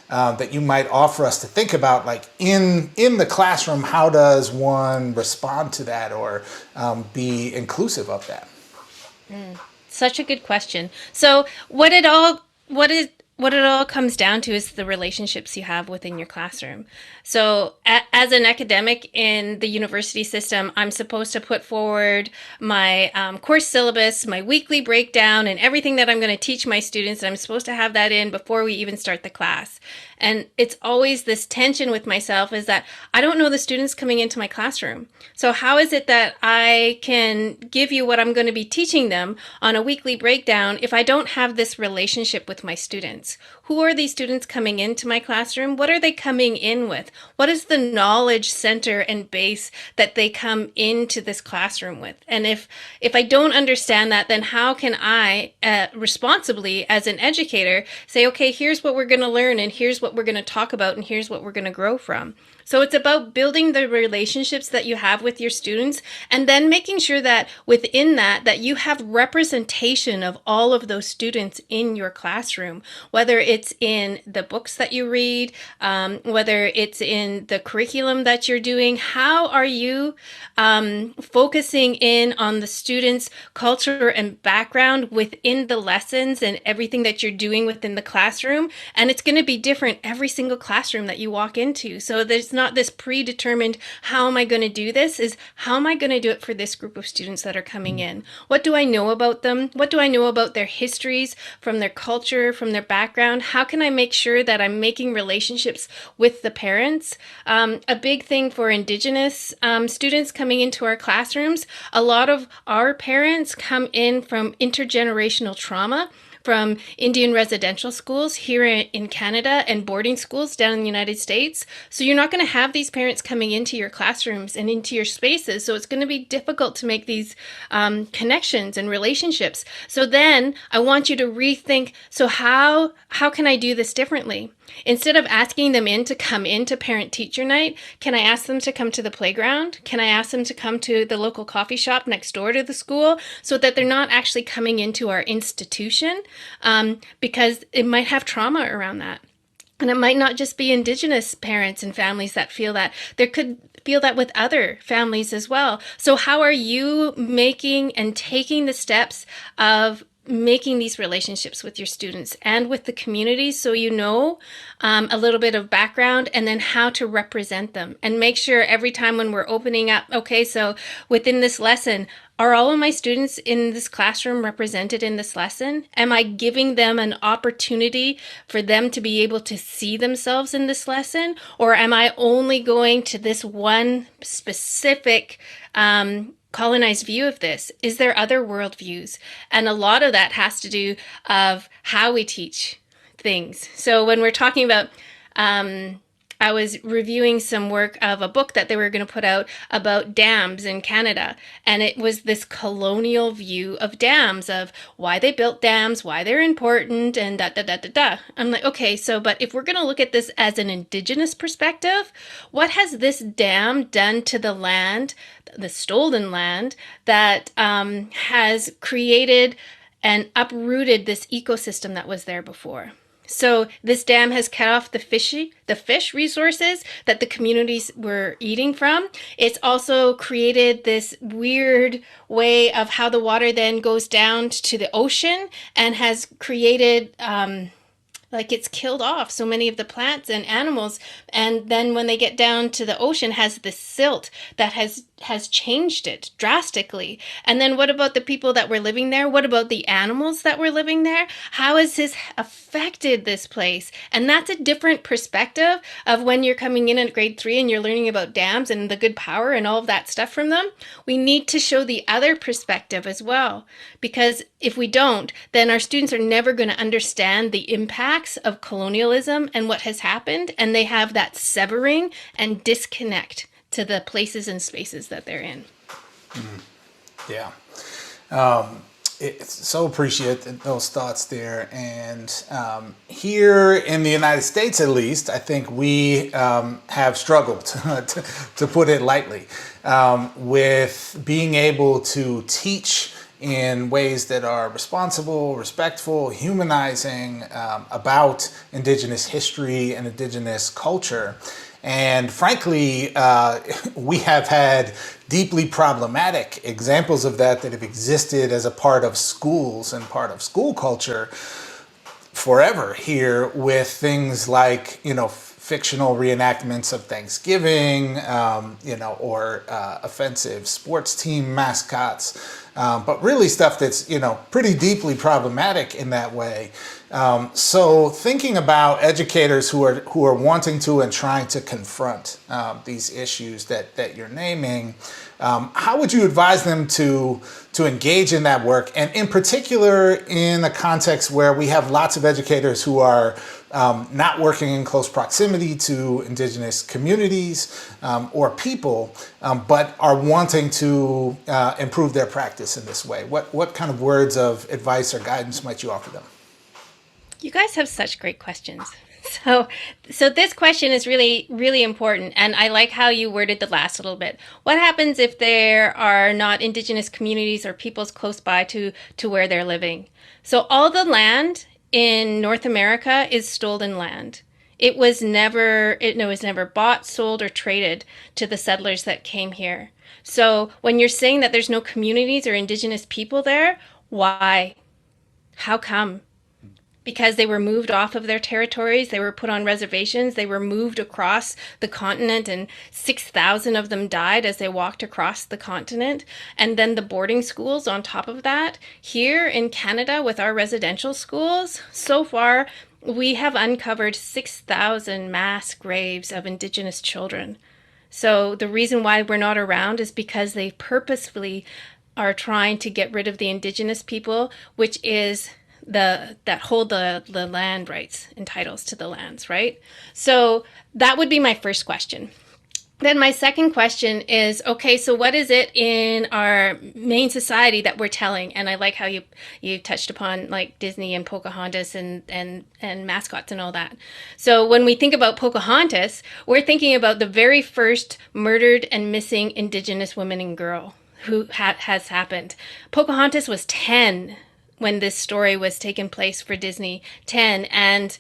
that you might offer us to think about, like in the classroom, how does one respond to that or be inclusive of that? Such a good question. So what it all comes down to is the relationships you have within your classroom. So as an academic in the university system, I'm supposed to put forward my course syllabus, my weekly breakdown, and everything that I'm going to teach my students. And I'm supposed to have that in before we even start the class. And it's always this tension with myself, is that I don't know the students coming into my classroom. So how is it that I can give you what I'm going to be teaching them on a weekly breakdown if I don't have this relationship with my students? Who are these students coming into my classroom? What are they coming in with? What is the knowledge center and base that they come into this classroom with? And if I don't understand that, then how can I responsibly, as an educator, say, okay, here's what we're going to learn, and here's what we're going to talk about, and here's what we're going to grow from? So it's about building the relationships that you have with your students, and then making sure that within that you have representation of all of those students in your classroom, whether it's in the books that you read, whether it's in the curriculum that you're doing. How are you focusing in on the students' culture and background within the lessons and everything that you're doing within the classroom? And it's going to be different every single classroom that you walk into. So there's not this predetermined, how am I going to do this? Is how am I going to do it for this group of students that are coming in? What do I know about them? What do I know about their histories, from their culture, from their background? How can I make sure that I'm making relationships with the parents? A big thing for Indigenous students coming into our classrooms, a lot of our parents come in from intergenerational trauma from Indian residential schools here in Canada and boarding schools down in the United States. So you're not going to have these parents coming into your classrooms and into your spaces. So it's going to be difficult to make these connections and relationships. So then I want you to rethink, so how can I do this differently? Instead of asking them to come into parent-teacher night, can I ask them to come to the playground? Can I ask them to come to the local coffee shop next door to the school, so that they're not actually coming into our institution, because it might have trauma around that. And it might not just be Indigenous parents and families that feel that. There could feel that with other families as well. So how are you making and taking the steps of making these relationships with your students and with the community, so you know a little bit of background, and then how to represent them, and make sure every time when we're opening up, okay, so within this lesson, are all of my students in this classroom represented in this lesson? Am I giving them an opportunity for them to be able to see themselves in this lesson? Or am I only going to this one specific colonized view of this? Is there other worldviews? And a lot of that has to do of how we teach things. So when we're talking about, I was reviewing some work of a book that they were going to put out about dams in Canada. And it was this colonial view of dams, of why they built dams, why they're important, and da da da da da. I'm like, okay, so, but if we're going to look at this as an Indigenous perspective, what has this dam done to the land, the stolen land, that has created and uprooted this ecosystem that was there before? So this dam has cut off the fish resources that the communities were eating from. It's also created this weird way of how the water then goes down to the ocean, and has created like it's killed off so many of the plants and animals, and then when they get down to the ocean, has this silt that has changed it drastically. And then what about the people that were living there? What about the animals that were living there? How has this affected this place? And that's a different perspective of when you're coming in at grade 3 and you're learning about dams and the good power and all of that stuff from them. We need to show the other perspective as well, because if we don't, then our students are never going to understand the impacts of colonialism and what has happened, and they have that severing and disconnect to the places and spaces that they're in. Yeah. So appreciate those thoughts there. And here in the United States, at least, I think we have struggled, to put it lightly, with being able to teach in ways that are responsible, respectful, humanizing, about Indigenous history and Indigenous culture. And frankly, we have had deeply problematic examples of that have existed as a part of schools and part of school culture forever here, with things like, fictional reenactments of Thanksgiving, or offensive sports team mascots, but really stuff that's, pretty deeply problematic in that way. So thinking about educators who are wanting to and trying to confront these issues that you're naming, how would you advise them to engage in that work? And in particular, in a context where we have lots of educators who are not working in close proximity to Indigenous communities or people, but are wanting to improve their practice in this way. What kind of words of advice or guidance might you offer them? You guys have such great questions. So, so this question is really, really important, and I like how you worded the last little bit. What happens if there are not Indigenous communities or peoples close by to where they're living? So, all the land in North America is stolen land. It was never bought, sold, or traded to the settlers that came here. So, when you're saying that there's no communities or Indigenous people there, why? How come? Because they were moved off of their territories, they were put on reservations, they were moved across the continent, and 6,000 of them died as they walked across the continent. And then the boarding schools on top of that. Here in Canada, with our residential schools, so far we have uncovered 6,000 mass graves of Indigenous children. So the reason why we're not around is because they purposefully are trying to get rid of the Indigenous people, which is that hold the land rights and titles to the lands, right? So that would be my first question. Then my second question is, okay, so what is it in our main society that we're telling? And I like how you touched upon like Disney and Pocahontas and mascots and all that. So when we think about Pocahontas, we're thinking about the very first murdered and missing Indigenous woman and girl who has happened. Pocahontas was 10 when this story was taking place for Disney, 10, and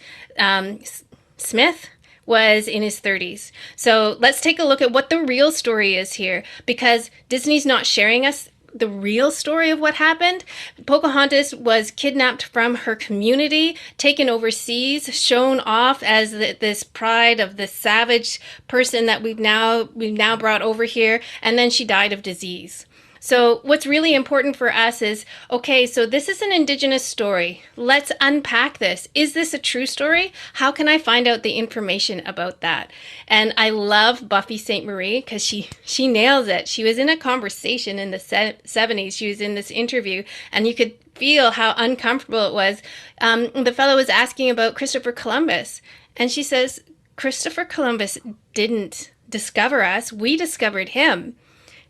Smith was in his 30s. So let's take a look at what the real story is here, because Disney's not sharing us the real story of what happened. Pocahontas was kidnapped from her community, taken overseas, shown off as this pride of this savage person that we've now brought over here, and then she died of disease. So what's really important for us is, okay, so this is an Indigenous story. Let's unpack this. Is this a true story? How can I find out the information about that? And I love Buffy St. Marie because she nails it. She was in a conversation in the 70s. She was in this interview, and you could feel how uncomfortable it was. The fellow was asking about Christopher Columbus, and she says, Christopher Columbus didn't discover us. We discovered him.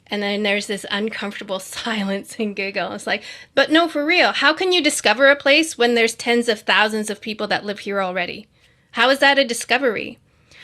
And then there's this uncomfortable silence and giggle. It's like, but no, for real, how can you discover a place when there's tens of thousands of people that live here already? How is that a discovery?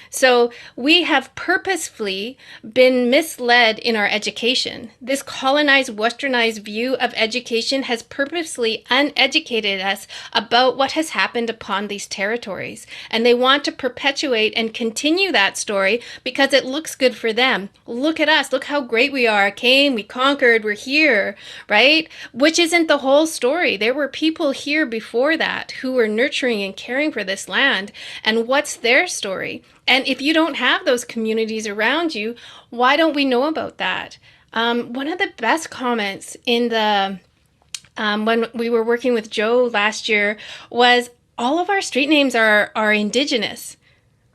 So we have purposefully been misled in our education. This colonized, westernized view of education has purposely uneducated us about what has happened upon these territories. And they want to perpetuate and continue that story because it looks good for them. Look at us. Look how great we are. Came, we conquered, we're here, right? Which isn't the whole story. There were people here before that who were nurturing and caring for this land. And what's their story? And if you don't have those communities around you, why don't we know about that? One of the best comments in the when we were working with Joe last year was all of our street names are Indigenous.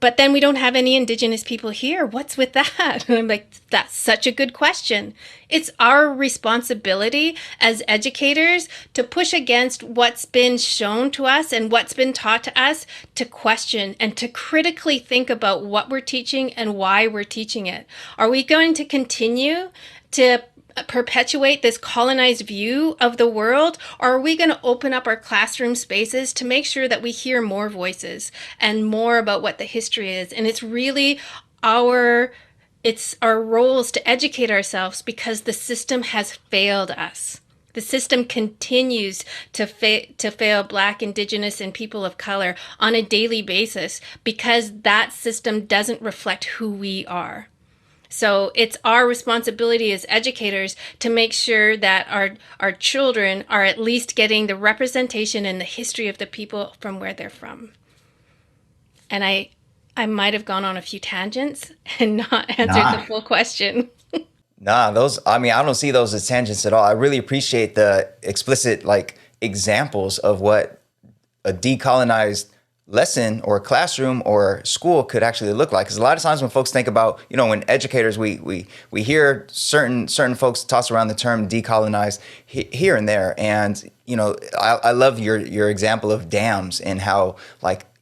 But then we don't have any Indigenous people here. What's with that? And I'm like, that's such a good question. It's our responsibility as educators to push against what's been shown to us and what's been taught to us, to question and to critically think about what we're teaching and why we're teaching it. Are we going to continue to perpetuate this colonized view of the world, or are we going to open up our classroom spaces to make sure that we hear more voices and more about what the history is? And it's really our roles to educate ourselves because the system has failed us. The system continues to fail Black, Indigenous, and people of color on a daily basis because that system doesn't reflect who we are. So it's our responsibility as educators to make sure that our children are at least getting the representation and the history of the people from where they're from. And I might have gone on a few tangents and not answered the full question. I don't see those as tangents at all. I really appreciate the explicit examples of what a decolonized lesson or classroom or school could actually look like. Because a lot of times when folks think about, when educators, we hear certain folks toss around the term decolonize here and there. And, I love your example of dams and how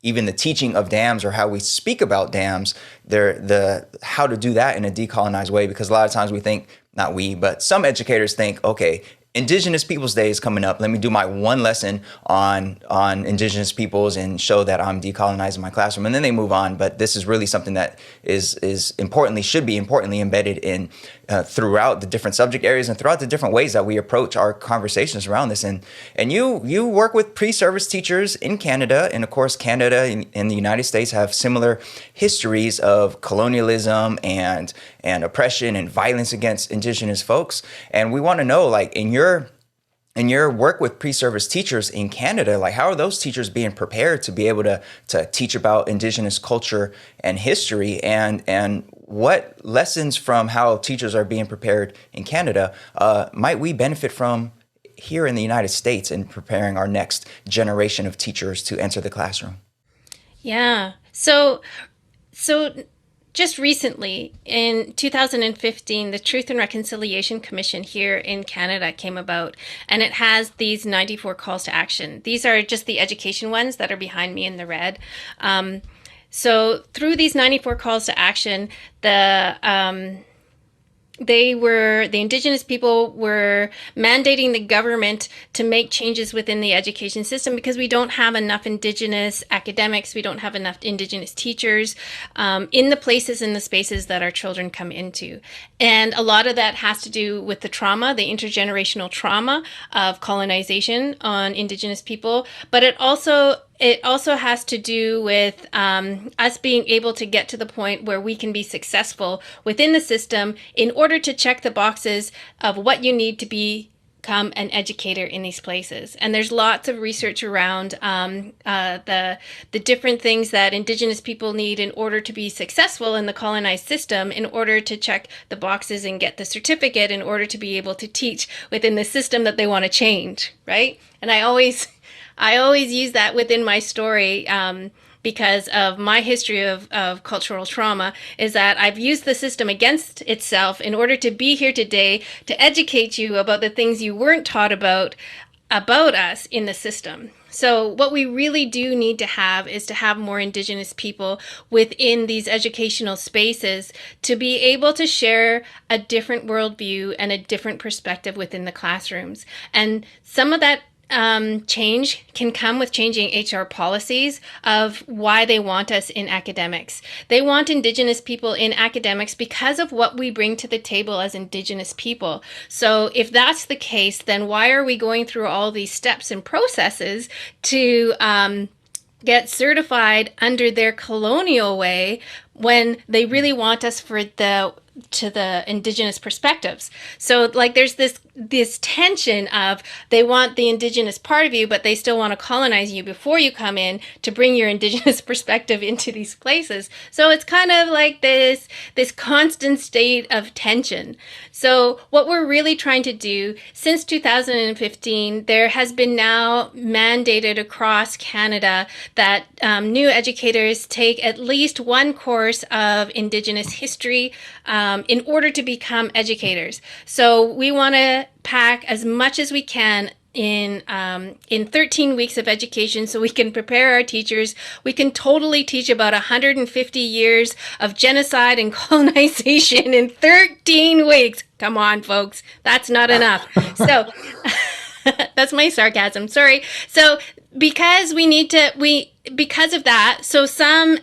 even the teaching of dams or how we speak about dams, how to do that in a decolonized way. Because a lot of times we think, not we, but some educators think, okay, Indigenous Peoples Day is coming up. Let me do my one lesson on Indigenous peoples and show that I'm decolonizing my classroom, and then they move on. But this is really something that should be importantly embedded in throughout the different subject areas and throughout the different ways that we approach our conversations around this. And you work with pre-service teachers in Canada, and of course Canada and the United States have similar histories of colonialism and oppression and violence against Indigenous folks. And we want to know, like, in your work with pre-service teachers in Canada, like, how are those teachers being prepared to be able to teach about Indigenous culture and history, and what lessons from how teachers are being prepared in Canada might we benefit from here in the United States in preparing our next generation of teachers to enter the classroom? Yeah. So just recently, in 2015, the Truth and Reconciliation Commission here in Canada came about, and it has these 94 calls to action. These are just the education ones that are behind me in the red. So through these 94 calls to action, the Indigenous people were mandating the government to make changes within the education system because we don't have enough Indigenous academics, we don't have enough Indigenous teachers in the places and the spaces that our children come into. And a lot of that has to do with the trauma, the intergenerational trauma of colonization on Indigenous people, but it also has to do with us being able to get to the point where we can be successful within the system in order to check the boxes of what you need to become an educator in these places. And there's lots of research around the different things that Indigenous people need in order to be successful in the colonized system, in order to check the boxes and get the certificate, in order to be able to teach within the system that they want to change, right? And I always use that within my story because of my history of cultural trauma, is that I've used the system against itself in order to be here today to educate you about the things you weren't taught about us in the system. So what we really do need to have is to have more Indigenous people within these educational spaces to be able to share a different worldview and a different perspective within the classrooms. And some of that change can come with changing HR policies of why they want us in academics. They want Indigenous people in academics because of what we bring to the table as Indigenous people. So if that's the case, then why are we going through all these steps and processes to get certified under their colonial way when they really want us to the Indigenous perspectives? So like there's this tension of they want the Indigenous part of you, but they still want to colonize you before you come in to bring your Indigenous perspective into these places. So it's kind of like this constant state of tension. So what we're really trying to do since 2015, there has been now mandated across Canada that new educators take at least one course of Indigenous history in order to become educators. So we want to pack as much as we can in 13 weeks of education so we can prepare our teachers. We can totally teach about 150 years of genocide and colonization in 13 weeks. Come on, folks. That's not enough. So that's my sarcasm. Sorry. So because of that, so some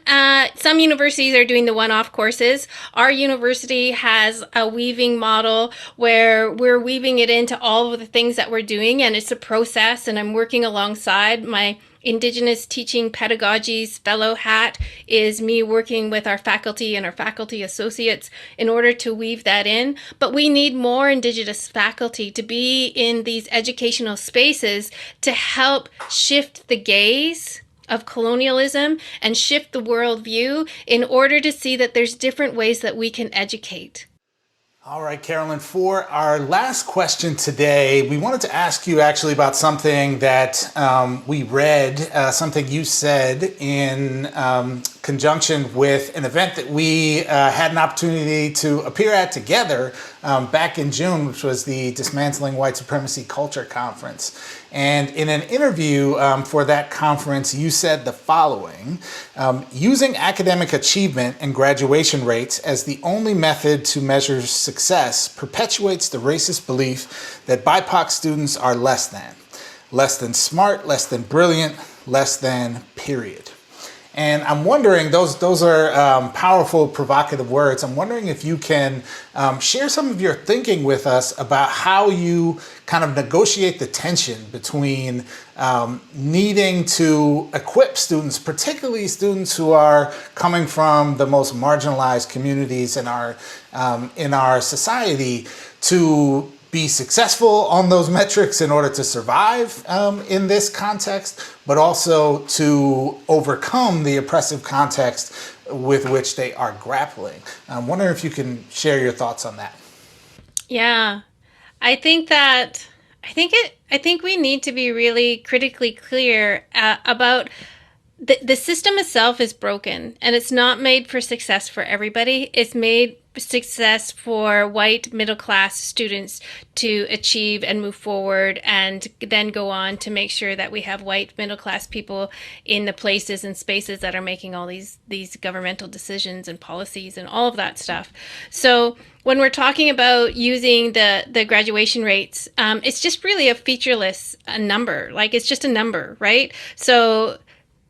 universities are doing the one-off courses. Our university has a weaving model where we're weaving it into all of the things that we're doing, and it's a process, and I'm working alongside my Indigenous Teaching Pedagogies Fellow hat is me working with our faculty and our faculty associates in order to weave that in. But we need more Indigenous faculty to be in these educational spaces to help shift the gaze of colonialism and shift the worldview in order to see that there's different ways that we can educate. All right, Carolyn, for our last question today, we wanted to ask you actually about something that we read, something you said in kind conjunction with an event that we had an opportunity to appear at together back in June, which was the Dismantling White Supremacy Culture Conference. And in an interview for that conference, you said the following: using academic achievement and graduation rates as the only method to measure success perpetuates the racist belief that BIPOC students are less than smart, less than brilliant, less than period. And I'm wondering, those are powerful, provocative words. I'm wondering if you can share some of your thinking with us about how you kind of negotiate the tension between needing to equip students, particularly students who are coming from the most marginalized communities in our society, to be successful on those metrics in order to survive in this context, but also to overcome the oppressive context with which they are grappling. I'm wondering if you can share your thoughts on that. Yeah, I think we need to be really critically clear about the system itself is broken, and it's not made for success for everybody. It's made success for white middle class students to achieve and move forward, and then go on to make sure that we have white middle class people in the places and spaces that are making all these governmental decisions and policies and all of that stuff. So when we're talking about using the graduation rates, it's just really a featureless number. Like, it's just a number, right? So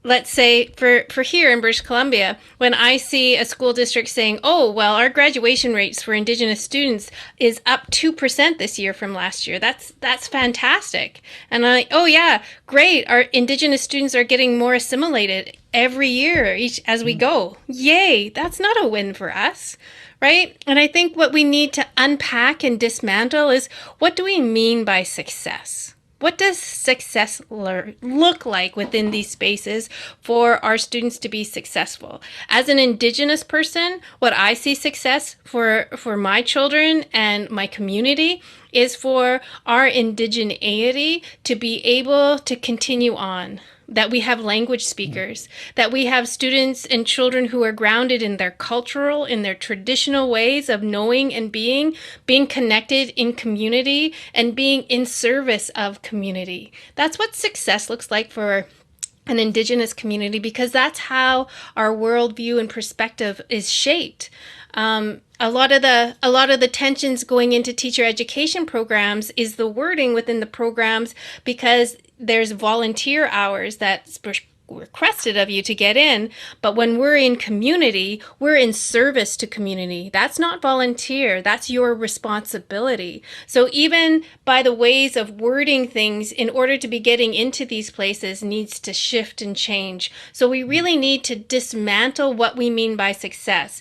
let's say for here in British Columbia, when I see a school district saying, oh, well, our graduation rates for Indigenous students is up 2% this year from last year. That's fantastic. And I'm like, oh yeah, great. Our Indigenous students are getting more assimilated every year as we go. Yay. That's not a win for us. Right? And I think what we need to unpack and dismantle is, what do we mean by success? What does success look like within these spaces for our students to be successful? As an Indigenous person, what I see success for my children and my community is for our indigeneity to be able to continue on. That we have language speakers, that we have students and children who are grounded in their cultural, in their traditional ways of knowing and being connected in community and being in service of community. That's what success looks like for an Indigenous community, because that's how our worldview and perspective is shaped. A lot of the tensions going into teacher education programs is the wording within the programs, because there's volunteer hours that's requested of you to get in, but when we're in community, we're in service to community. That's not volunteer, that's your responsibility. So even by the ways of wording things in order to be getting into these places needs to shift and change. So we really need to dismantle what we mean by success.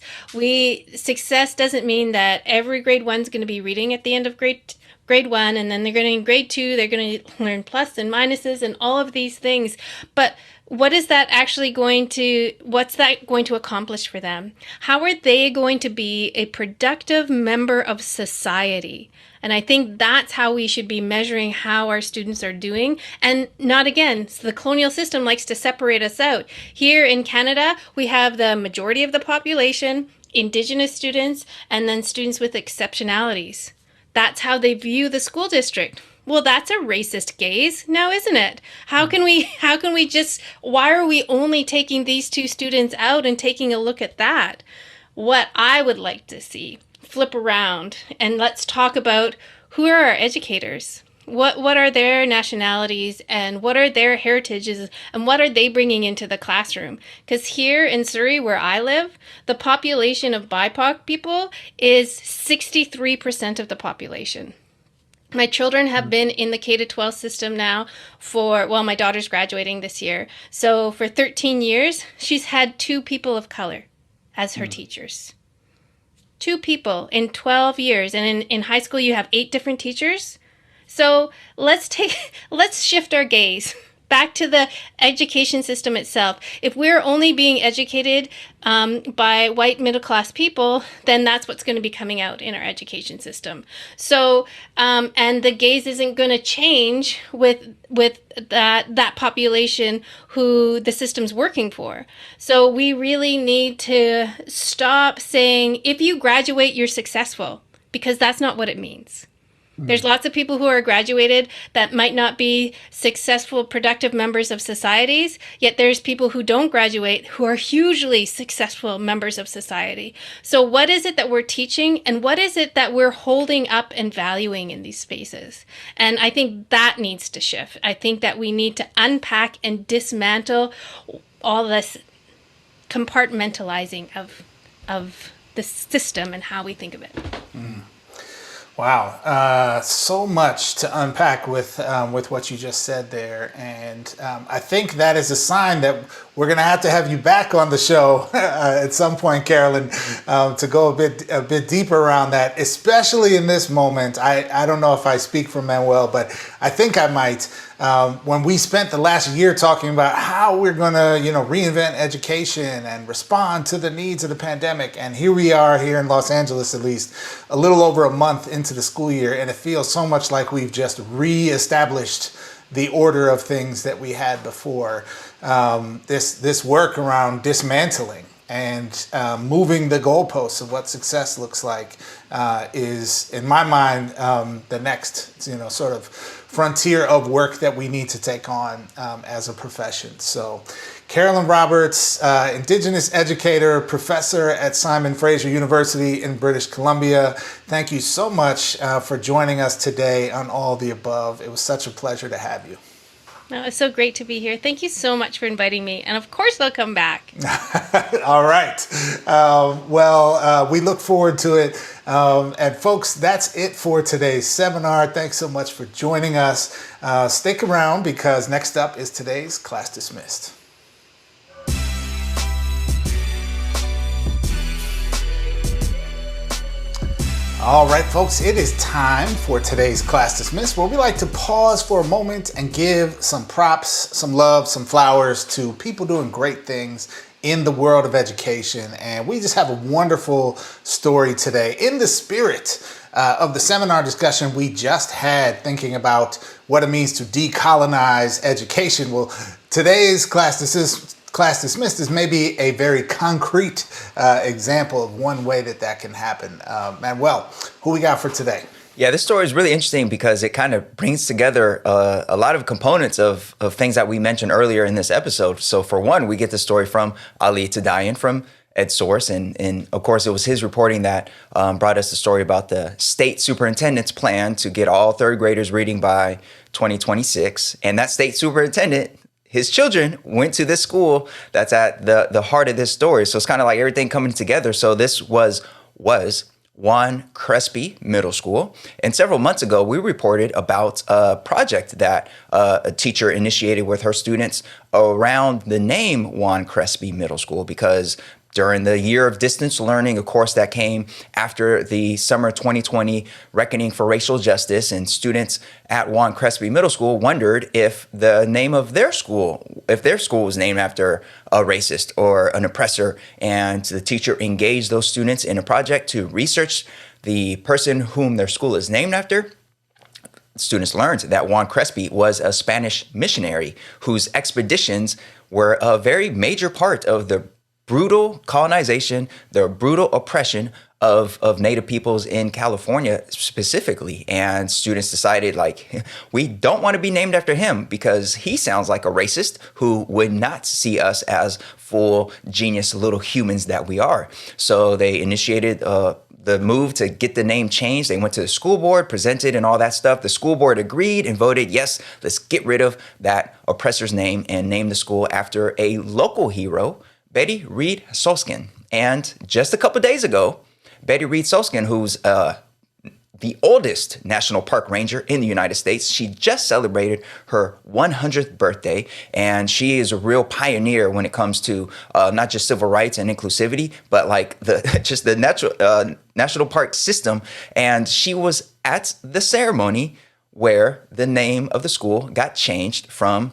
Success doesn't mean that every grade one's going to be reading at the end of grade one, and then they're going to in grade two, they're going to learn plus and minuses and all of these things. But what's that going to accomplish for them? How are they going to be a productive member of society? And I think that's how we should be measuring how our students are doing. And not, again, so the colonial system likes to separate us out. Here in Canada, we have the majority of the population, Indigenous students, and then students with exceptionalities. That's how they view the school district. Well, that's a racist gaze now, isn't it? Why are we only taking these two students out and taking a look at that? What I would like to see, flip around, and let's talk about, who are our educators? What are their nationalities, and what are their heritages, and what are they bringing into the classroom? Because here in Surrey, where I live, the population of BIPOC people is 63% of the population. My children have been in the K-12 system now my daughter's graduating this year. So for 13 years, she's had 2 people of color as her teachers. 2 people in 12 years. And in high school, you have 8 different teachers. So let's shift our gaze back to the education system itself. If we're only being educated by white middle class people, then that's what's going to be coming out in our education system. So, and the gaze isn't going to change with that population who the system's working for. So we really need to stop saying, if you graduate, you're successful, because that's not what it means. There's lots of people who are graduated that might not be successful, productive members of societies, yet there's people who don't graduate who are hugely successful members of society. So what is it that we're teaching, and what is it that we're holding up and valuing in these spaces? And I think that needs to shift. I think that we need to unpack and dismantle all this compartmentalizing of the system and how we think of it. Wow, so much to unpack with what you just said there, and I think that is a sign that we're going to have you back on the show at some point, Carolyn, to go a bit deeper around that, especially in this moment. I don't know if I speak for Manuel, but I think I might. When we spent the last year talking about how we're going to, reinvent education and respond to the needs of the pandemic, and here we are here in Los Angeles, at least a little over a month into the school year, and it feels so much like we've just reestablished the order of things that we had before. This work around dismantling and moving the goalposts of what success looks like is, in my mind, the next sort of frontier of work that we need to take on as a profession. So Carolyn Roberts, Indigenous educator, professor at Simon Fraser University in British Columbia, thank you so much for joining us today on All the Above. It was such a pleasure to have you. No, it's so great to be here. Thank you so much for inviting me. And of course, I'll come back. All right. We look forward to it. And folks, that's it for today's seminar. Thanks so much for joining us. Stick around, because next up is today's Class Dismissed. All right, folks, it is time for today's Class Dismissed, where we like to pause for a moment and give some props, some love, some flowers to people doing great things in the world of education. And we just have a wonderful story today in the spirit of the seminar discussion we just had, thinking about what it means to decolonize education. Well, today's Class Dismissed is maybe a very concrete example of one way that can happen. Manuel, who we got for today? Yeah, this story is really interesting because it kind of brings together a lot of components of things that we mentioned earlier in this episode. So for one, we get the story from Ali Tadayan from EdSource. And of course, it was his reporting that brought us the story about the state superintendent's plan to get all third graders reading by 2026. And that state superintendent, his children went to this school that's at the heart of this story. So it's kind of like everything coming together. So this was Juan Crespi Middle School. And several months ago, we reported about a project that a teacher initiated with her students around the name Juan Crespi Middle School, because during the year of distance learning, a course that came after the summer 2020 Reckoning for Racial Justice, and students at Juan Crespi Middle School wondered if the name of their school, if their school was named after a racist or an oppressor. And the teacher engaged those students in a project to research the person whom their school is named after. Students learned that Juan Crespi was a Spanish missionary whose expeditions were a very major part of the brutal colonization, the brutal oppression of Native peoples in California specifically. And students decided, like, we don't want to be named after him because he sounds like a racist who would not see us as full genius little humans that we are. So they initiated the move to get the name changed. They went to the school board, presented and all that stuff. The school board agreed and voted, yes, let's get rid of that oppressor's name and name the school after a local hero, Betty Reed Solskin. And just a couple days ago, Betty Reed Solskin, who's the oldest national park ranger in the United States, she just celebrated her 100th birthday, and she is a real pioneer when it comes to not just civil rights and inclusivity, but like the national park system. And she was at the ceremony where the name of the school got changed from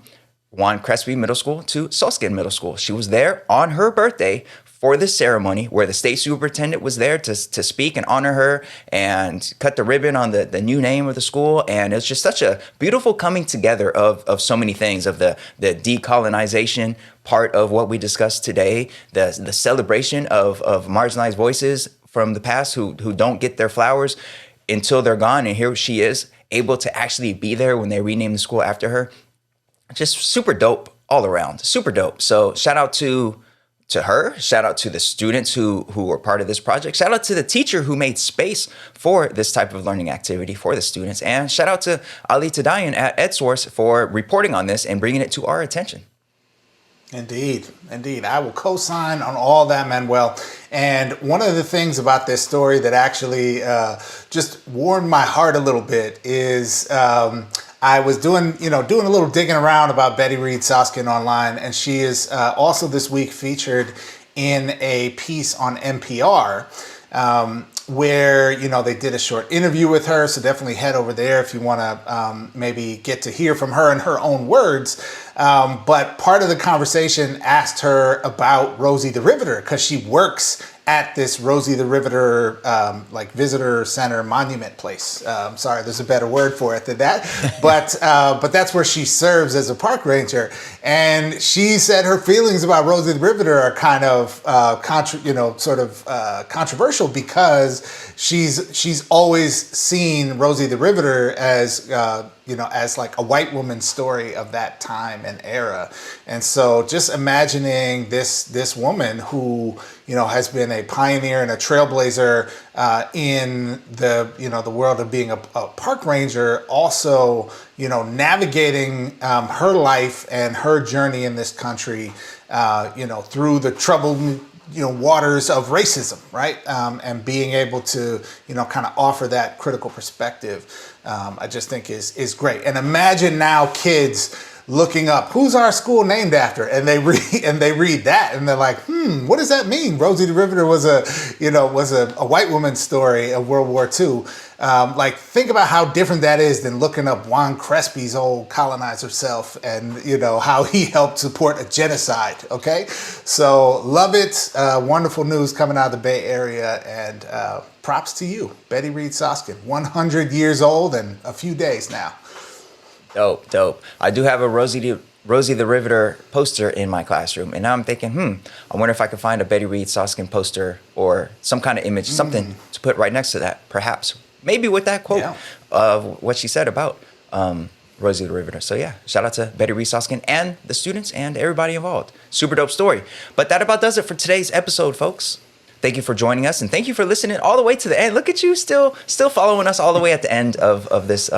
Juan Crespi Middle School to Suskin Middle School. She was there on her birthday for this ceremony where the state superintendent was there to speak and honor her and cut the ribbon on the new name of the school. And it's just such a beautiful coming together of so many things, of the decolonization part of what we discussed today, the celebration of marginalized voices from the past who don't get their flowers until they're gone. And here she is, able to actually be there when they rename the school after her. Just super dope all around, super dope. So shout out to her, shout out to the students who were part of this project, shout out to the teacher who made space for this type of learning activity for the students, and shout out to Ali Tadayan at EdSource for reporting on this and bringing it to our attention. Indeed. I will co-sign on all that, Manuel. And one of the things about this story that actually just warmed my heart a little bit is I was doing a little digging around about Betty Reed Soskin online, and she is also this week featured in a piece on NPR where, they did a short interview with her. So definitely head over there if you want to maybe get to hear from her in her own words. But part of the conversation asked her about Rosie the Riveter, because she works at this Rosie the Riveter visitor center monument place. Sorry, there's a better word for it than that. But that's where she serves as a park ranger. And she said her feelings about Rosie the Riveter are kind of controversial, because she's always seen Rosie the Riveter as as like a white woman's story of that time and era. And so just imagining this woman who, has been a pioneer and a trailblazer in the world of being a park ranger, also, navigating her life and her journey in this country, through the troubled waters of racism, right? And being able to, kind of offer that critical perspective, I just think is great. And imagine now kids looking up, who's our school named after? And they read that and they're like, what does that mean? Rosie the Riveter was a white woman's story of World War II. Think about how different that is than looking up Juan Crespi's old colonizer self and, how he helped support a genocide. Okay. So love it. Wonderful news coming out of the Bay Area, and props to you, Betty Reed Soskin, 100 years old and a few days now. Dope. I do have a Rosie the Riveter poster in my classroom, and now I'm thinking, I wonder if I could find a Betty Reed Soskin poster or some kind of image, something to put right next to that, perhaps. Maybe with that quote of what she said about Rosie the Riveter. So yeah, shout out to Betty Reed Soskin and the students and everybody involved. Super dope story. But that about does it for today's episode, folks. Thank you for joining us, and thank you for listening all the way to the end. Look at you, still following us all the way at the end of this,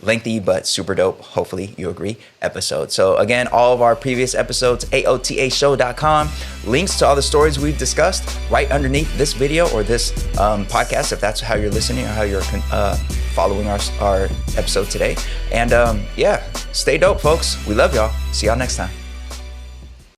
lengthy but super dope, hopefully you agree, episode. So again, all of our previous episodes, aotashow.com. Links to all the stories we've discussed right underneath this video or this podcast, if that's how you're listening or how you're following our episode today. And stay dope, folks. We love y'all. See y'all next time.